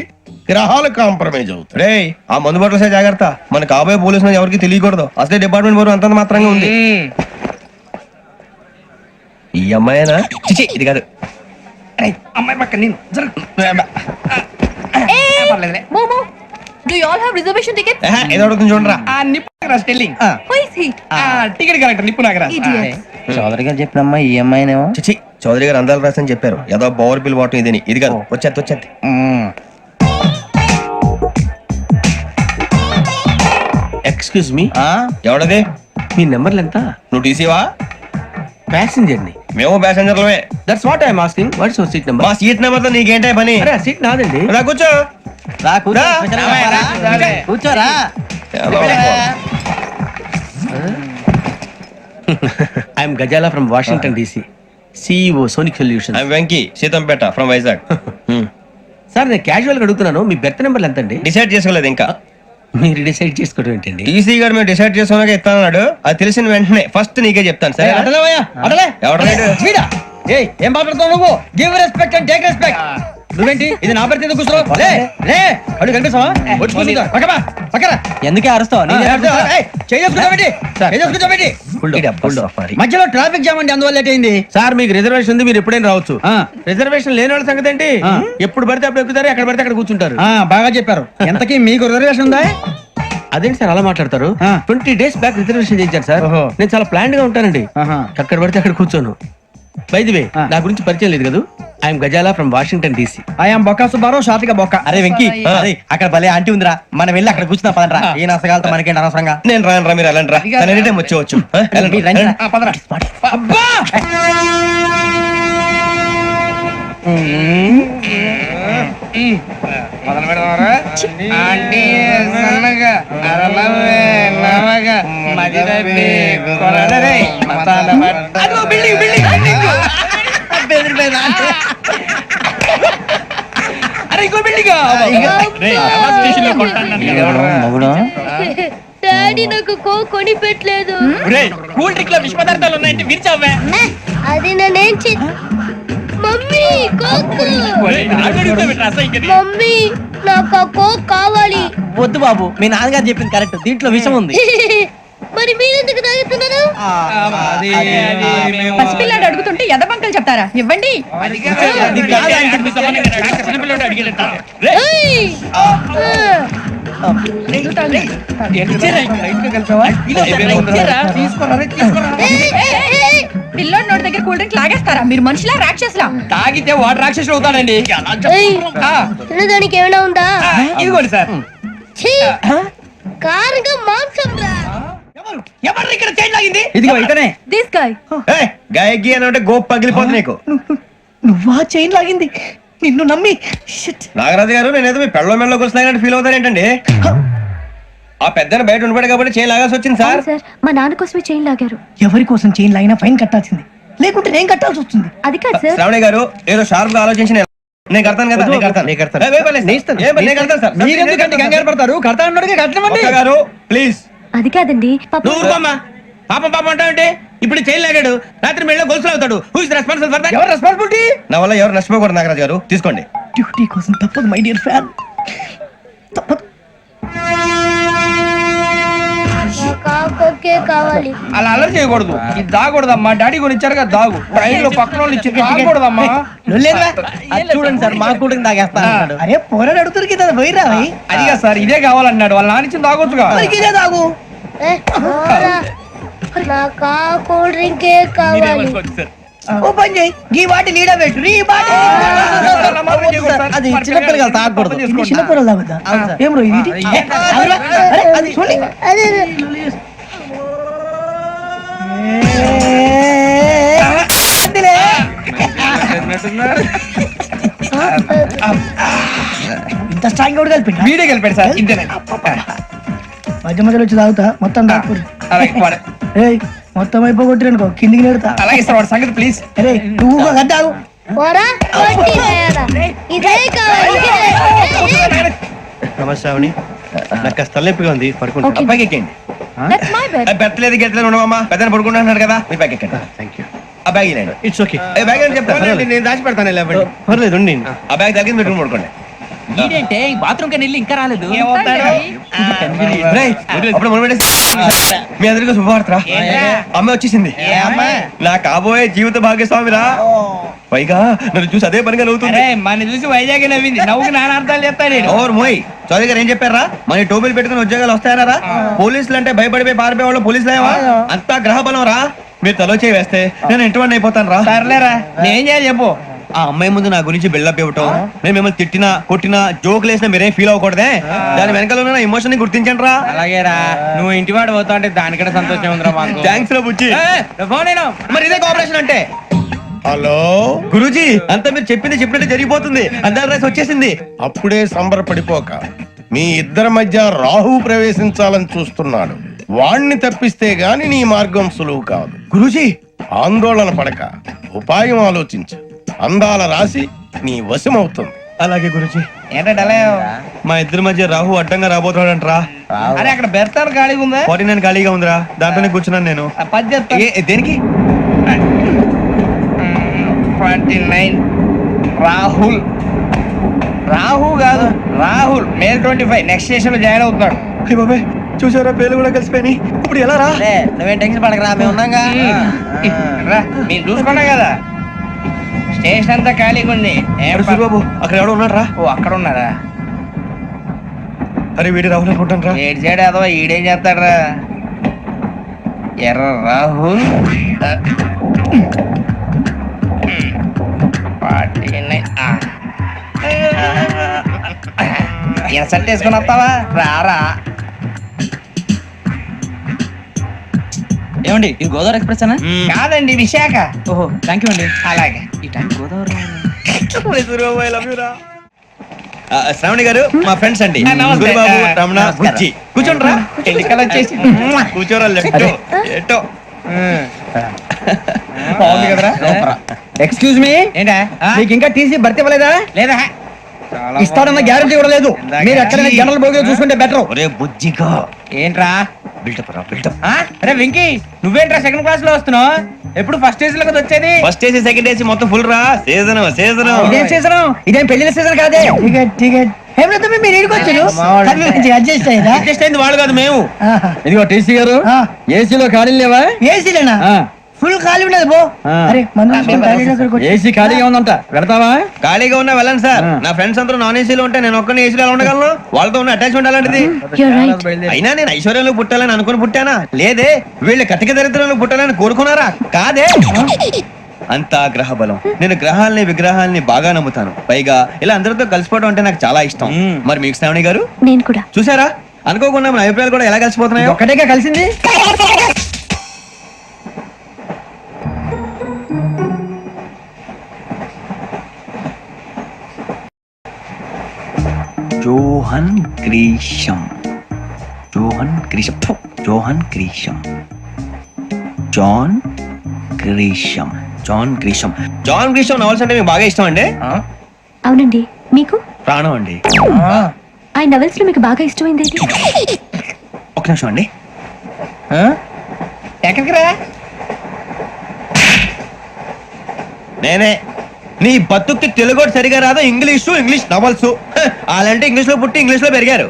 [SPEAKER 6] గ్రహాలు కాంప్రమైజ్ అవుతాయి.
[SPEAKER 1] రే, ఆ మందు బట్టలసే జాగ్రత్త. మన కాబోయే పోలీసులు ఎవరికి తెలియకూడదు. అసలే డిపార్ట్మెంట్ బోరు అంతంత మాత్రంగా ఉంది. ఈ అమ్మాయినా? చిచి, ఇది కాదు.
[SPEAKER 7] అమ్మాయి పక్క నేను
[SPEAKER 2] Momo, do you all have reservation tickets?
[SPEAKER 1] ఏదో అడుగుతుంది చూడరా.
[SPEAKER 7] నిప్పు Nagaraj telling
[SPEAKER 2] Who is he?
[SPEAKER 7] Ticket correct నిప్పు నాగరాజ్.
[SPEAKER 2] Idiot.
[SPEAKER 5] చౌదరి గారు చెప్పినమ్మా ఈ అమ్మాయినేమో.
[SPEAKER 1] చిచి, చౌదరి గారు అందాలు రాసని చెప్పారు. ఏదో బోర్ బిల్ వాటం ఇదని. ఇది కాదు, వచ్చేది.
[SPEAKER 4] Excuse me,
[SPEAKER 1] ఎవడది?
[SPEAKER 4] మీ నెంబర్లు ఎంత?
[SPEAKER 1] నువ్వు టీసీవా?
[SPEAKER 4] ప్యాసింజర్ ని.
[SPEAKER 1] మేము ప్యాసెంజర్లమే.
[SPEAKER 4] That's what I'm asking. What's your seat number?
[SPEAKER 1] మా సీట్ నెంబర్ తో నీకేంటే పని?
[SPEAKER 4] అరే, ఆ సీట్ నాదండి.
[SPEAKER 1] రా కూర్చో.
[SPEAKER 5] రా కూర్చో.
[SPEAKER 1] రా.
[SPEAKER 5] కూర్చోరా.
[SPEAKER 4] I'm Gazala from Washington DC, CEO Sonic Solution.
[SPEAKER 1] I'm Venky, Seethampeta from Vizag.
[SPEAKER 4] Sir, నేను క్యాజువల్ గా అడుగుతున్నాను, మీ బెర్త్ నెంబర్లు ఎంత అండి?
[SPEAKER 1] డిసైడ్ చేసుకోలేదు ఇంకా.
[SPEAKER 4] మీరు డిసైడ్ చేసుకోవడం ఏంటండి?
[SPEAKER 1] టీసీ గారు మేము డిసైడ్ చేసుకున్నాక ఇస్తానన్నాడు. అది తెలిసిన వెంటనే ఫస్ట్ నీకే చెప్తాను. సరే
[SPEAKER 5] వీడా? ఏయ్, ఏం మాట్లాడుతావు నువ్వు? Give respect and take respect. నువ్వేంటి ఇది నా పరిస్థితి ఎందుకు కూర్చున్నావు? లే లే, అడుగు కనిపిస్తావా? వచ్చి కూర్చుంటా. పక్కమా, పక్కన. ఎందుకే అరుస్తావు? మధ్యలో ట్రాఫిక్ జామ్ అండి, అందువల్ల లేట్ అయింది.
[SPEAKER 4] సార్, మీకు రిజర్వేషన్ ఉంది, మీరు ఎప్పుడైనా రావచ్చు. రిజర్వేషన్ లేని వాళ్ళ సంగతి ఏంటి? ఎప్పుడు పడితే అప్పుడు ఎక్కుతారు, ఎక్కడ పడితే అక్కడ కూర్చుంటారు.
[SPEAKER 5] బాగా చెప్పారు. ఎంతకీ మీకు రిజర్వేషన్ ఉందా?
[SPEAKER 4] అదేంటి సార్ అలా మాట్లాడతారు? 20 days బ్యాక్ రిజర్వేషన్ చేయించారు సార్. నేను చాలా ప్లాన్డ్ గా ఉంటానండి. అక్కడ పడితే అక్కడ కూర్చోను. బై ది వే, నా గురించి పరిచయం లేదు కదా. I'm Gazala from Washington DC.
[SPEAKER 5] I'm Bokka Subbarao, షాతిక బొక్క. అరే వెంకీ, అక్కడ భలే ఆంటీ ఉందిరా, మనం వెళ్ళి అక్కడ కూర్చున్నా పదరా. ఏ నసగాలతో మనకేంటి అనవసరంగా.
[SPEAKER 1] నేను రాను రా, మీరు వెళ్ళండి రా. ఎనీ టైం వచ్చేవచ్చు.
[SPEAKER 7] అబ్బా మొదలు పెడదామరా? ఆంటీ సన్నగా అరలవే నవగా మదిరపి కొరడరే మసాల పట్ట. అదిగో బిల్డింగ్ బిల్డింగ్ బిల్డింగ్. అరే ఇంకో బిల్డింగ్.
[SPEAKER 3] డాడీ నాకు కోక్ కొని పెట్టలేదు.
[SPEAKER 7] కూల్ డ్రింక్ లో విష పదార్థాలు ఉన్నాయంటే విరిచావే.
[SPEAKER 3] అది నేనేం మమ్మీ కోక్. మమ్మీ నాకు ఆ కోక్ కావాలి.
[SPEAKER 5] వద్దు బాబు, మీ నాన్నగారు చెప్పింది కరెక్ట్, దీంట్లో విషయం ఉంది.
[SPEAKER 3] మరి మీరెందుకు తాగుతున్నారు?
[SPEAKER 2] పసిపిల్లాడు అడుగుతుంటే ఎదబంకలు చెప్తారా? ఇవ్వండి.
[SPEAKER 3] ఏయ్!
[SPEAKER 2] పిల్లోడి నోటి దగ్గర కూల్ డ్రింక్ లాగేస్తారా? మీరు మనుషులా రాక్షసులా?
[SPEAKER 7] తాగితే వాడు రాక్షసుడు అవుతాడండి.
[SPEAKER 3] ఏయ్! తినడానికి ఏమైనా ఉందా?
[SPEAKER 7] ఇదిగోండి సార్.
[SPEAKER 3] ఛీ! కారంగా మాంసం రా.
[SPEAKER 7] ఎవరు ఇక్కడ చైన్ లాగింది?
[SPEAKER 5] ఇదిగో ఇతనే.
[SPEAKER 2] This guy.
[SPEAKER 1] గాయకి అని అంటే గోప్ పగిలిపోతుంది నీకు.
[SPEAKER 5] నువ్వా చైన్ లాగింది? నిన్ను నమ్మి.
[SPEAKER 1] నాగరాజు గారు, నేనేదో మీ పెళ్ళ మెళ్ళ కూర్చున్నాయని ఫీల్ అవుతారేంటండి? ఆ పెద్ద బయట ఉండిపోయాడు కాబట్టి చేయి లాగాల్సి వచ్చింది సార్.
[SPEAKER 2] సార్, మా నాన్న కోసమే చైన్ లాగారు.
[SPEAKER 5] ఎవరి కోసం చైన్ లాగినా ఫైన్ కట్టాల్సింది, లేకుంటే నేను కట్టాల్సి వస్తుంది.
[SPEAKER 2] అది కాదు సార్.
[SPEAKER 1] శ్రావణి గారు, ఏదో షార్ప్ గా ఆలోచించి నేను కడతాను కదా. నేను కడతాను. నేను కడతాను సార్.
[SPEAKER 5] మీరెందుకంటే కంగారు పడతారు? కడతా అన్నాడుగా, కట్టమండి.
[SPEAKER 1] ఒక్క గారు ప్లీజ్.
[SPEAKER 2] అది కాదండి.
[SPEAKER 4] నువ్వు ఊరుకోమ్మా. పాపం పాపం అంటావంటే? ఇప్పుడు చైన్ లాగాడు, రాత్రి మెళ్ళ గొలుసులు అవుతాడు. Who is responsible for that?
[SPEAKER 5] ఎవరు రెస్పాన్సిబిలిటీ?
[SPEAKER 1] నా వల్ల ఎవరు నష్టపోకూడదు నాగరాజు గారు, తీసుకోండి.
[SPEAKER 5] డ్యూటీ కోసం తప్పదు మై డియర్ ఫ్యాన్, తప్పదు.
[SPEAKER 3] కోక్
[SPEAKER 10] డ్రింకే కావాలి.
[SPEAKER 7] అలా అల్లరి చేయకూడదు. ఇది దాగకూడదమ్మా. డాడీ కొని ఇచ్చారు కదా దాగు. ట్రైన్ లో పక్కన వాళ్ళు ఇచ్చి దాగకూడదమ్మా.
[SPEAKER 5] చూడండి సార్ మా కూడా తాగేస్తా.
[SPEAKER 7] అరే పోరాడు అడుగుతారు కదా పోయిరా. అదిగా సార్ ఇదే కావాలన్నాడు. వాళ్ళ నాన్న ఇచ్చింది తాగొచ్చుగా. ఇదే తాగు.
[SPEAKER 10] ఏ, పోరా. నాకు ఆ కూల్ డ్రింకే కావాలి.
[SPEAKER 7] ఓ పని చేయి. ఈ బాటి లీడ పెట్టు. ఈ బాటి
[SPEAKER 5] అది చిన్నపిల్లలు తాగకూడదు.
[SPEAKER 7] చిన్నపిల్లలు తాగుతా. ఏం రో ఇది? అది చూడండి.
[SPEAKER 10] అదే
[SPEAKER 7] ఇంత స్ట్రాంగ్ కూడా కలిపి వీడియో కలిపాడు సార్. ఇంతేనే మధ్య మధ్యలో వచ్చి తాగుతా. మొత్తం తాగు. మొత్తం అయిపోగొట్టిరనుకో కిందికి నేడుతా. అలాగే సార్ వాడు సంగతి ప్లీజ్. అరే నువ్వు తాగు.
[SPEAKER 10] పోరా, కొట్టి తయారా. ఇదే కావాలి.
[SPEAKER 1] నమస్తే ఆవిని, నాకు కాస్త తలెప్పిగా ఉంది, పడుకుంటా.
[SPEAKER 3] Okay.
[SPEAKER 1] పైకి ఎక్కండి.
[SPEAKER 3] That's my bed.
[SPEAKER 1] పెట్టలేదు గెట్టలేదు ఉండవమ్మా, పెద్దని పడుకుంటున్నాడు కదా, మీ బ్యాగ్ ఎక్కండి.
[SPEAKER 8] Thank you.
[SPEAKER 1] ఆ బ్యాగ్ ఇలాండి.
[SPEAKER 8] It's okay.
[SPEAKER 1] బ్యాగ్ అని చెప్తాను, నేను దాచి పెడతాను.
[SPEAKER 8] పర్లేదు ఉండి.
[SPEAKER 1] ఆ బ్యాగ్ తగ్గింది పెట్టుకుని పడుకోండి.
[SPEAKER 5] ఏంటంటే బాత్రూమ్ కని వెళ్ళి ఇంకా రాలేదు.
[SPEAKER 1] రేయ్, అప్పుడు మొదలు పెట్టేసి మీ అందరికీ శుభవార్తరా. అమ్మ వచ్చేసింది. నా కాబోయే జీవిత భాగ్యస్వామిరా. పైగా నన్ను చూసి అదే పనిగా నవ్వుతుంది.
[SPEAKER 7] మన చూసి వైజాగ్ నవ్వింది. నవ్వుకి నాన్న అర్థాలు చెప్తాడు.
[SPEAKER 1] ఓర్ మోయ్, చౌదరి గారు ఏం చెప్పారా? మన టోబీలు పెట్టుకుని ఉద్యోగాలు వస్తాయనరా? పోలీసులు అంటే భయపడిపోయి పారిపోయే వాళ్ళు పోలీసులు ఏవా? అంతా గ్రహ బలం రా. మీరు తలో చేయి వేస్తే నేను ఇంటివాడిని అయిపోతాను రా.
[SPEAKER 7] సర్లేరా, నేనేం చేయాలి చెప్పు.
[SPEAKER 1] ఆ అమ్మాయి ముందు నా గురించి బిల్డప్ ఇవ్వటం, నేను మిమ్మల్ని తిట్టినా కొట్టినా జోకులు వేసినా మీరేం ఫీల్ అవ్వకూడదే. దాని వెనకాల ఉన్న ఎమోషన్ ని గుర్తించండి రా.
[SPEAKER 7] అలాగేరా, నువ్వు ఇంటి వాడు పోతా అంటే దానికంటే సంతోషం ఉందిరా మాకు.
[SPEAKER 1] థ్యాంక్స్ రా బుజ్జి.
[SPEAKER 7] ఫోన్ అయినా
[SPEAKER 1] మరి ఇదే కోఆపరేషన్ అంటే.
[SPEAKER 6] హలో
[SPEAKER 1] గురూజీ, అంతా మీరు చెప్పింది చెప్పినట్టు జరిగిపోతుంది. అందాల రైస్ వచ్చేసింది.
[SPEAKER 6] అప్పుడే సంబరపడిపోక, మీ ఇద్దరి మధ్య రాహు ప్రవేశించాలని చూస్తున్నాడు. వాణ్ణి తప్పిస్తే గాని నీ మార్గం సులువు కాదు.
[SPEAKER 1] గురూజీ,
[SPEAKER 6] ఆందోళన పడక ఉపాయం ఆలోచించు. అందాల రాశి నీ వశమవుతుంది.
[SPEAKER 1] అలాగే గురూజీ.
[SPEAKER 7] ఏంటంటే
[SPEAKER 1] మా ఇద్దరి మధ్య రాహు అడ్డంగా రాబోతున్నాడంట్రా.
[SPEAKER 7] అరే అక్కడ బెర్తాను ఖాళీగా ఉందా?
[SPEAKER 1] 49 ఖాళీగా ఉందిరా, దాంట్లోనే కూర్చున్నాను నేను.
[SPEAKER 7] పది చెప్తా.
[SPEAKER 1] దేనికి?
[SPEAKER 7] 49 రాహుల్. రాహు కాదు, రాహుల్. మే 25 నెక్స్ట్ స్టేషన్ లో జాయిన్ అవుతున్నాడు.
[SPEAKER 1] అయ్య బాబాయ్, చూసారా పేర్లు కూడా కలిసిపోయినాయి. ఇప్పుడు ఎలా రా?
[SPEAKER 5] నువ్వేం టెన్షన్ పడకరా, మేము ఉన్నాగా.
[SPEAKER 7] రా, మీరు చూసుకున్నా కదా స్టేషన్ అంతా ఖాళీగా ఉంది.
[SPEAKER 1] బాబు అక్కడ ఎవడో ఉన్నాడు రా.
[SPEAKER 7] ఓ అక్కడ ఉన్నారా?
[SPEAKER 1] అరే వీడి రాహుల్ అనుకుంటాను రా.
[SPEAKER 7] ఏడు సైడ్ అదో ఈడేం చేస్తాడరా? ఎర్ర రాహుల్. 49. ఇన్సల్ట్ వేసుకుని వస్తావా? రారా.
[SPEAKER 5] ఏమండి ఇది గోదావరి ఎక్స్ప్రెస్ అనా?
[SPEAKER 7] కాదండి, విశాఖ.
[SPEAKER 5] ఓహో థ్యాంక్ యూ అండి.
[SPEAKER 7] అలాగే.
[SPEAKER 5] ఈ టైం గోదావరి
[SPEAKER 1] శ్రావణి గారు మా ఫ్రెండ్స్ అండి.
[SPEAKER 7] నమస్తే.
[SPEAKER 1] గురుబాబు, రమణ,
[SPEAKER 7] నమస్కారం.
[SPEAKER 1] బుజ్జి. కూర్చోండి రా.
[SPEAKER 7] ఎన్నికలు వచ్చేసి
[SPEAKER 1] కూర్చోరా. లెఫ్ట్ ఎటో.
[SPEAKER 7] బాగుంది కదరా?
[SPEAKER 5] ఎక్స్క్యూజ్ మీ,
[SPEAKER 7] ఏంటా?
[SPEAKER 5] మీకు ఇంకా టీసీ భర్తీ ఇవ్వలేదా?
[SPEAKER 7] లేదా
[SPEAKER 5] ఇస్తాడన్న గ్యారంటీ కూడా లేదు. మీరు ఎక్కడైనా జనరల్ బోగిలో చూసుకుంటే బెటర్.
[SPEAKER 1] ఒరే బుజ్జిగా,
[SPEAKER 7] ఏంట్రా?
[SPEAKER 1] బిల్డప్ రా, బిల్డప్.
[SPEAKER 7] అరే వెంకీ, నువ్వేంట్రా సెకండ్ క్లాస్ లో వస్తున్నావు? ఎప్పుడు ఫస్ట్ ఏసీ లో కదా వచ్చేది?
[SPEAKER 1] ఫస్ట్ ఏసీ సెకండ్ ఏసీ మొత్తం ఫుల్ రా. Season season.
[SPEAKER 5] ఇదేం సీజన్? ఇదేం పెళ్లిన సీజన్ కాదే.
[SPEAKER 7] Ticket ticket. మీరు ఇక్కడికి వచ్చారు. అడ్జస్ట్ అయ్యారా?
[SPEAKER 1] అడ్జస్ట్ అయింది వాళ్ళు కాదు, మేము.
[SPEAKER 5] ఇదిగో టీసీ గారు, ఏసీలో ఖాళీ లేవా?
[SPEAKER 7] ఏసీలేనా? ఫుల్ ఖాళీ ఉండదు పో. అరే
[SPEAKER 5] ఏసీ ఖాళీగా ఉందంట, వెళతావా?
[SPEAKER 1] ఖాళీగా ఉన్నా వెళ్ళండి సార్. నా ఫ్రెండ్స్ అందరూ నాన్ ఏసీలో ఉంటే నేను ఒక్కనే ఏసీలో ఎలా ఉండగలను? వాళ్ళతో ఉన్న అటాచ్మెంట్ అలాంటిది. అయినా నేను ఐశ్వర్యంలో పుట్టాలని అనుకుని పుట్టానా? లేదే. వీళ్ళు కటిక దరిద్రంలో పుట్టాలని కోరుకున్నారా? కాదే. అంతా గ్రహ బలం. నేను గ్రహాలని విగ్రహాలని బాగా నమ్ముతాను. పైగా ఇలా అందరితో కలిసిపోవడం అంటే నాకు చాలా ఇష్టం. మరి మీకు శ్రావణి గారు?
[SPEAKER 10] నేను కూడా.
[SPEAKER 1] చూసారా, అనుకోకుండా మన అభిప్రాయాలు కూడా ఎలా కలిసిపోతున్నాయో.
[SPEAKER 5] ఒక్కటేగా కలిసింది.
[SPEAKER 1] Johan Grisham, Johan Grisham, Johan Grisham, John Grisham, John Grisham. John Grisham novels అంటే మీకు బాగా ఇష్టం అండి?
[SPEAKER 10] అవునండి. మీకు?
[SPEAKER 1] ప్రాణం అండి.
[SPEAKER 10] ఆ నవెల్స్ లో మీకు బాగా ఇష్టమైంది ఏంటి?
[SPEAKER 1] ఒక నిమిషం అండి.
[SPEAKER 7] ఎక్కడికి రా?
[SPEAKER 1] నేనే. నీ బతుక్కి తెలుగు సరిగా రాదు, ఇంగ్లీష్ నవల్స్. అలాంటి ఇంగ్లీష్ లో పుట్టి ఇంగ్లీష్ లో పెరిగారు.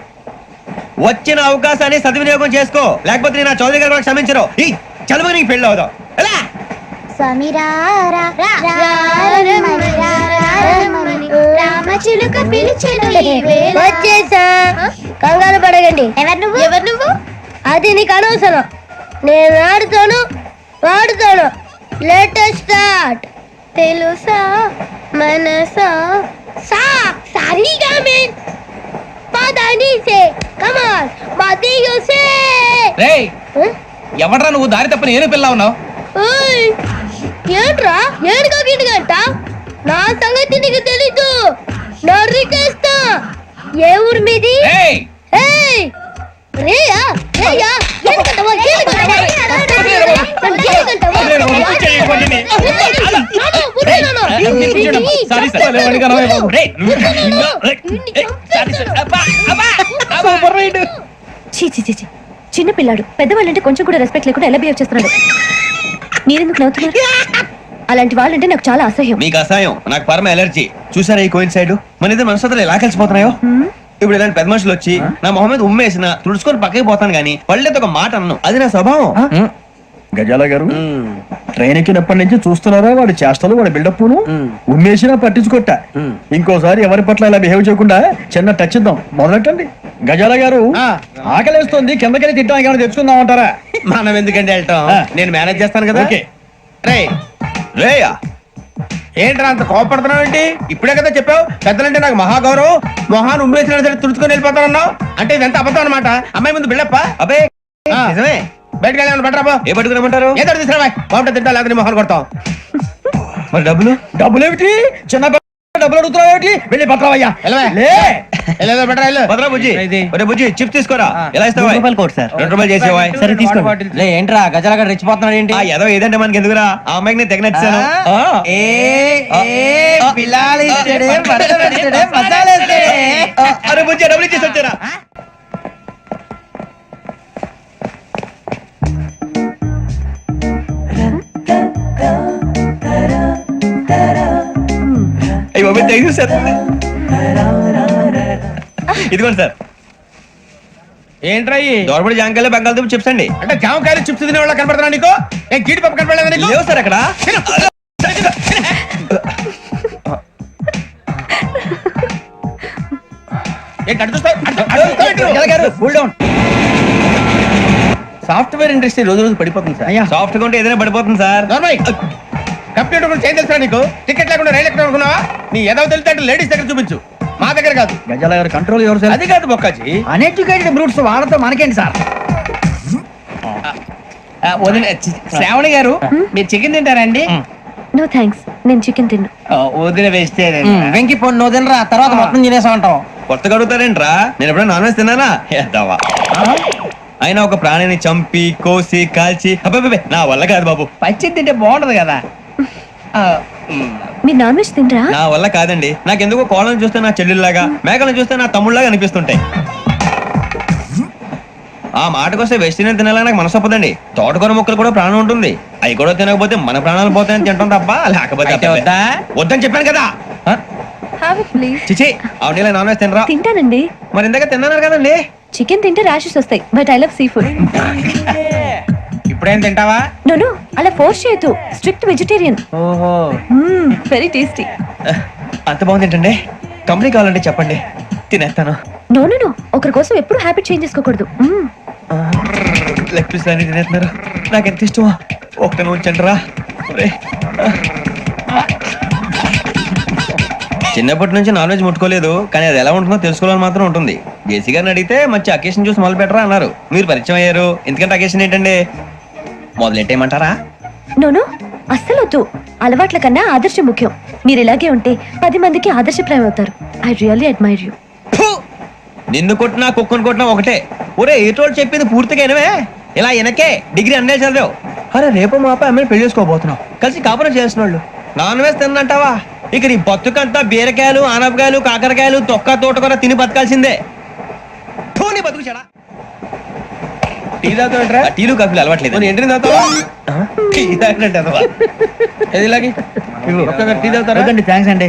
[SPEAKER 1] వచ్చిన అవకాశాన్ని సద్వినియోగం చేసుకో, లేకపోతే నేను నా చౌదరి గారు కూడా క్షమించరు. ఈ చదువు నీకు పెళ్ళి అవుదాం. ఎలా
[SPEAKER 10] వచ్చేసా, కంగారు పడగండి. ఎవరు నువ్వు? అది నీకు అనవసరం. నేను ఆడుతాను, వాడుతాను. Latest start. తెలుసా మనసా సా సారీగా మెన్ పదని సే కమాన్ మదియు సే.
[SPEAKER 5] రేయ్ ఎవడ్రా నువ్వు? దారి తప్ప నేను పిల్ల ఉన్నావు.
[SPEAKER 10] ఓయ్ ఏంట్రా ఏడుగా గిడుగంట? నా సంగతి నీకు తెలీదు. నరికేస్తా. ఏ ఊరు మీది?
[SPEAKER 5] రేయ్
[SPEAKER 10] ఏయ్ రేయా రేయా ఎందుకంటవా ఎందుకంటవా
[SPEAKER 5] సారీ సార్.
[SPEAKER 3] చీ చీ చీ చీ. చిన్న పిల్లాడు పెద్దవాళ్ళంటే కొంచెం కూడా రెస్పెక్ట్ లేకుండా ఎలా బిహేవ్ చేస్తున్నాడు. మీరెందుకు నవ్వుతున్నారు? అలాంటి వాళ్ళంటే నాకు చాలా అసహ్యం.
[SPEAKER 1] మీకు అసహాయం, నాకు పరమ ఎలర్జీ. చూసారా ఈ కోయిన్ సైడ్ మన ఇద్దరు మనసులో ఎలా కలిసిపోతున్నాయో. ఇప్పుడు ఇలాంటి పెద్ద మనుషులు వచ్చి నా మొహం మీద ఉమ్మేసిన తుడుచుకొని పక్కకి పోతాను గానీ వాళ్ళతో ఒక మాట అన్ను. అది నా స్వభావం.
[SPEAKER 7] గజాల గారు ట్రైన్ ఎక్కినప్పటి నుంచి చూస్తున్నారా వాడి చేష్టలు, వాడి బిల్డప్ను. ఉమ్మేసినా పట్టించుకోట. ఇంకోసారి ఎవరి పట్ల ఇలా బిహేవ్ చేయకుండా చిన్న టచ్ ఇద్దాం. మొదలెట్టండి. గజాల గారు ఆకలేస్తోంది, కిందకెళ్ళి తిట్టడానికి ఏమైనా తెచ్చుకుందాం అంటారా?
[SPEAKER 1] మనం ఎందుకంటే వెళ్తాం, నేను మేనేజ్ చేస్తాను కదా.
[SPEAKER 7] ఓకే.
[SPEAKER 1] రే రేయా ఏంట్రా అంత కోపడుతున్నావు ఏంటి? ఇప్పుడే కదా చెప్పావు పెద్దలంటే నాకు మహాగౌరవం, మొహాన్ని ఉమ్మేసిన సరే తుడుచుకొని వెళ్ళిపోతానన్నావు. అంటే ఇదంతా అబద్ధం అనమాట. అమ్మాయి ముందు బిళ్ళప్ప. అబ్బే నిజమే. బయటకు వెళ్ళి బట్టరాబో. ఏ పట్టుకురమ్మంటారు? ఏదో తీసుకురా బాగుంటుంది. తింటా లేదా మొహాన్ని కొడతాం. మరి డబ్బులు?
[SPEAKER 7] డబ్బులు ఏమిటి? చిన్న డబ్బులు అడుగుతున్నావు ఏమిటి? వెళ్ళి పట్టరావయ్యా.
[SPEAKER 1] భద్రా బుజ్జి, ఒరే బుజ్జి చిప్స్ తీసుకోరా. ఎలా ఇస్తావా? ₹2 చేసేవా?
[SPEAKER 5] సరే తీసుకోండి. లే ఏంట్రా గజాల గారు రెచ్చిపోతున్నాడు ఏంటి?
[SPEAKER 1] ఏదో ఏదంటే మనకి ఎందుకురా, ఆ అమ్మాయికి నేను తెగ నచ్చాను. అరే బుజ్జి డబ్బులు ఇచ్చేసి వచ్చారా? అయ్యో థ్యాంక్ యూ సార్. ఇదిగోండి సార్.
[SPEAKER 5] ఏంట్రా
[SPEAKER 1] దోరబడి జాంకాయలు బంగాళదుంప చిప్స్ అండి.
[SPEAKER 5] అంటే జామకాయలు చిప్స్ తినే వాళ్ళ కనపడుతున్నా నీకు? ఏ జీడిపప్పు కనపడలేదా నీకు?
[SPEAKER 1] లేవు సార్ అక్కడ.
[SPEAKER 5] సాఫ్ట్వేర్ ఇండస్ట్రీ రోజు రోజు పడిపోతుంది సార్.
[SPEAKER 1] సాఫ్ట్ గా ఉంటే ఏదైనా పడిపోతుంది సార్.
[SPEAKER 5] కంప్యూటర్ గురించి ఏం తెలుసా నీకు? టికెట్ లేకుండా రైలు ఎక్కడ అనుకున్నావా? నీ ఏదో తెలితే అంటే లేడీస్ దగ్గర చూపించు, మా దగ్గర కాదు.
[SPEAKER 7] గజాల గారు కంట్రోల్ ఎవరు సార్?
[SPEAKER 5] అది కాదు బొక్కాజీ.
[SPEAKER 7] అన్ఎడ్యుకేటెడ్ బ్రూట్స్ వాళ్ళతో మనకేంటి సార్?
[SPEAKER 5] శ్రావణి గారు మీరు చికెన్ తింటారండి?
[SPEAKER 3] నో థ్యాంక్స్, నేను చికెన్ తిన్ను.
[SPEAKER 5] వదిన వేస్తే వెంకి పొన్ను నువ్వు తినరా, తర్వాత మొత్తం తినేసా ఉంటాం.
[SPEAKER 1] కొత్తగా అడుగుతారేంట్రా? నేను ఎప్పుడైనా నాన్ వెజ్ తిన్నానా? ఎద్దావా. అయినా ఒక ప్రాణిని చంపి కోసి కాల్చి అబ్బాయి నా వల్ల కాదు బాబు.
[SPEAKER 5] పచ్చి తింటే బాగుంటది కదా.
[SPEAKER 3] మీరు నాన్ వెజ్ తినరా?
[SPEAKER 1] నా వల్ల కాదండి. నాకెందుకో కోళ్ళని చూస్తే నా చెల్లెల్లాగా, మేకలను చూస్తే నా తమ్ముళ్ళలాగా అనిపిస్తుంటాయి. ఆ మాటకొస్తే వెస్టిరియన్ తినాలని నాకు మనసు ఒప్పదండి. తోటకూర మొక్కలు కూడా ప్రాణం ఉంటుంది. అవి కూడా తినకపోతే మన ప్రాణాలు పోతాయని తింటాం తప్ప లేకపోతే వద్దని చెప్పాను కదా. చిచి అవునీ నాన్ వెజ్ తినరా?
[SPEAKER 3] తింటానండి.
[SPEAKER 1] మరి ఇందాక తిన్నాను కదండి.
[SPEAKER 3] చికెన్ తింటే ర్యాషెస్ వస్తాయి, but I love sea food.
[SPEAKER 5] ఇప్పుడేం తింటావా?
[SPEAKER 3] నో అలా ఫోర్స్ చేయొద్దు. Strict vegetarian.
[SPEAKER 5] ఓహో
[SPEAKER 3] వెరీ టేస్టీ.
[SPEAKER 1] అంత బాగుంది ఏంటండి? కంపెనీ కావాలంటే చెప్పండి, తినేస్తాను.
[SPEAKER 3] నో ఒకరి కోసం ఎప్పుడు హ్యాబిట్ చేంజ్ చేసుకోకూడదు.
[SPEAKER 1] లెగ్ పీస్ అన్ని తినేస్తున్నారు. నాకు ఎంత ఇష్టమా. ఒకటే ఉంచండి రా. చిన్నప్పటి నుంచి నాన్ వెజ్ ముట్టుకోలేదు, కానీ అది ఎలా ఉంటుందో తెలుసుకోవాలని మాత్రం ఉంటుంది. జేసీ గారిని అడిగితే మంచి అకేషన్ చూసి మొదలు పెట్టరా అన్నారు. మీరు పరిచయం అయ్యారు, ఎందుకంటే అకేషన్ ఏంటండి? మొదలెట్టేయమంటారా?
[SPEAKER 3] నో అస్సలు వద్దు. అలవాట్ల కన్నా ఆదర్శం ముఖ్యం. మీరు ఇలాగే ఉంటే 10 మందికి ఆదర్శప్రాయం అవుతారు. I really admire you.
[SPEAKER 1] నిన్ను కొట్టినా కుక్కను కొట్టినా ఒకటే. ఒరే ఏటోళ్ళు చెప్పింది పూర్తిగా వినవే. ఇలా వెనకే డిగ్రీ అన్నే చదివావు. అరే రేపు మా అబ్బాయి అమ్మని పెళ్లి చేసుకోబోతున్నావు, కలిసి కాపురం చేసిన వాళ్ళు. నాన్ వెజ్ తిన్నంటావా? ఇక నీ బతుకంతా బీరకాయలు, ఆనపకాయలు, కాకరకాయలు, తొక్క తోటకూర తిని బతకాల్సిందే. నీ బతుకు చెడా. టీ తాగుతాంట్రా? టీలు కాఫీలు అలవాట్లేదు. ఏంటి తాగుతావా? టీ తాగినట్టు ఏది లాగి టీ తాగుతారా?
[SPEAKER 7] థ్యాంక్స్ అండి.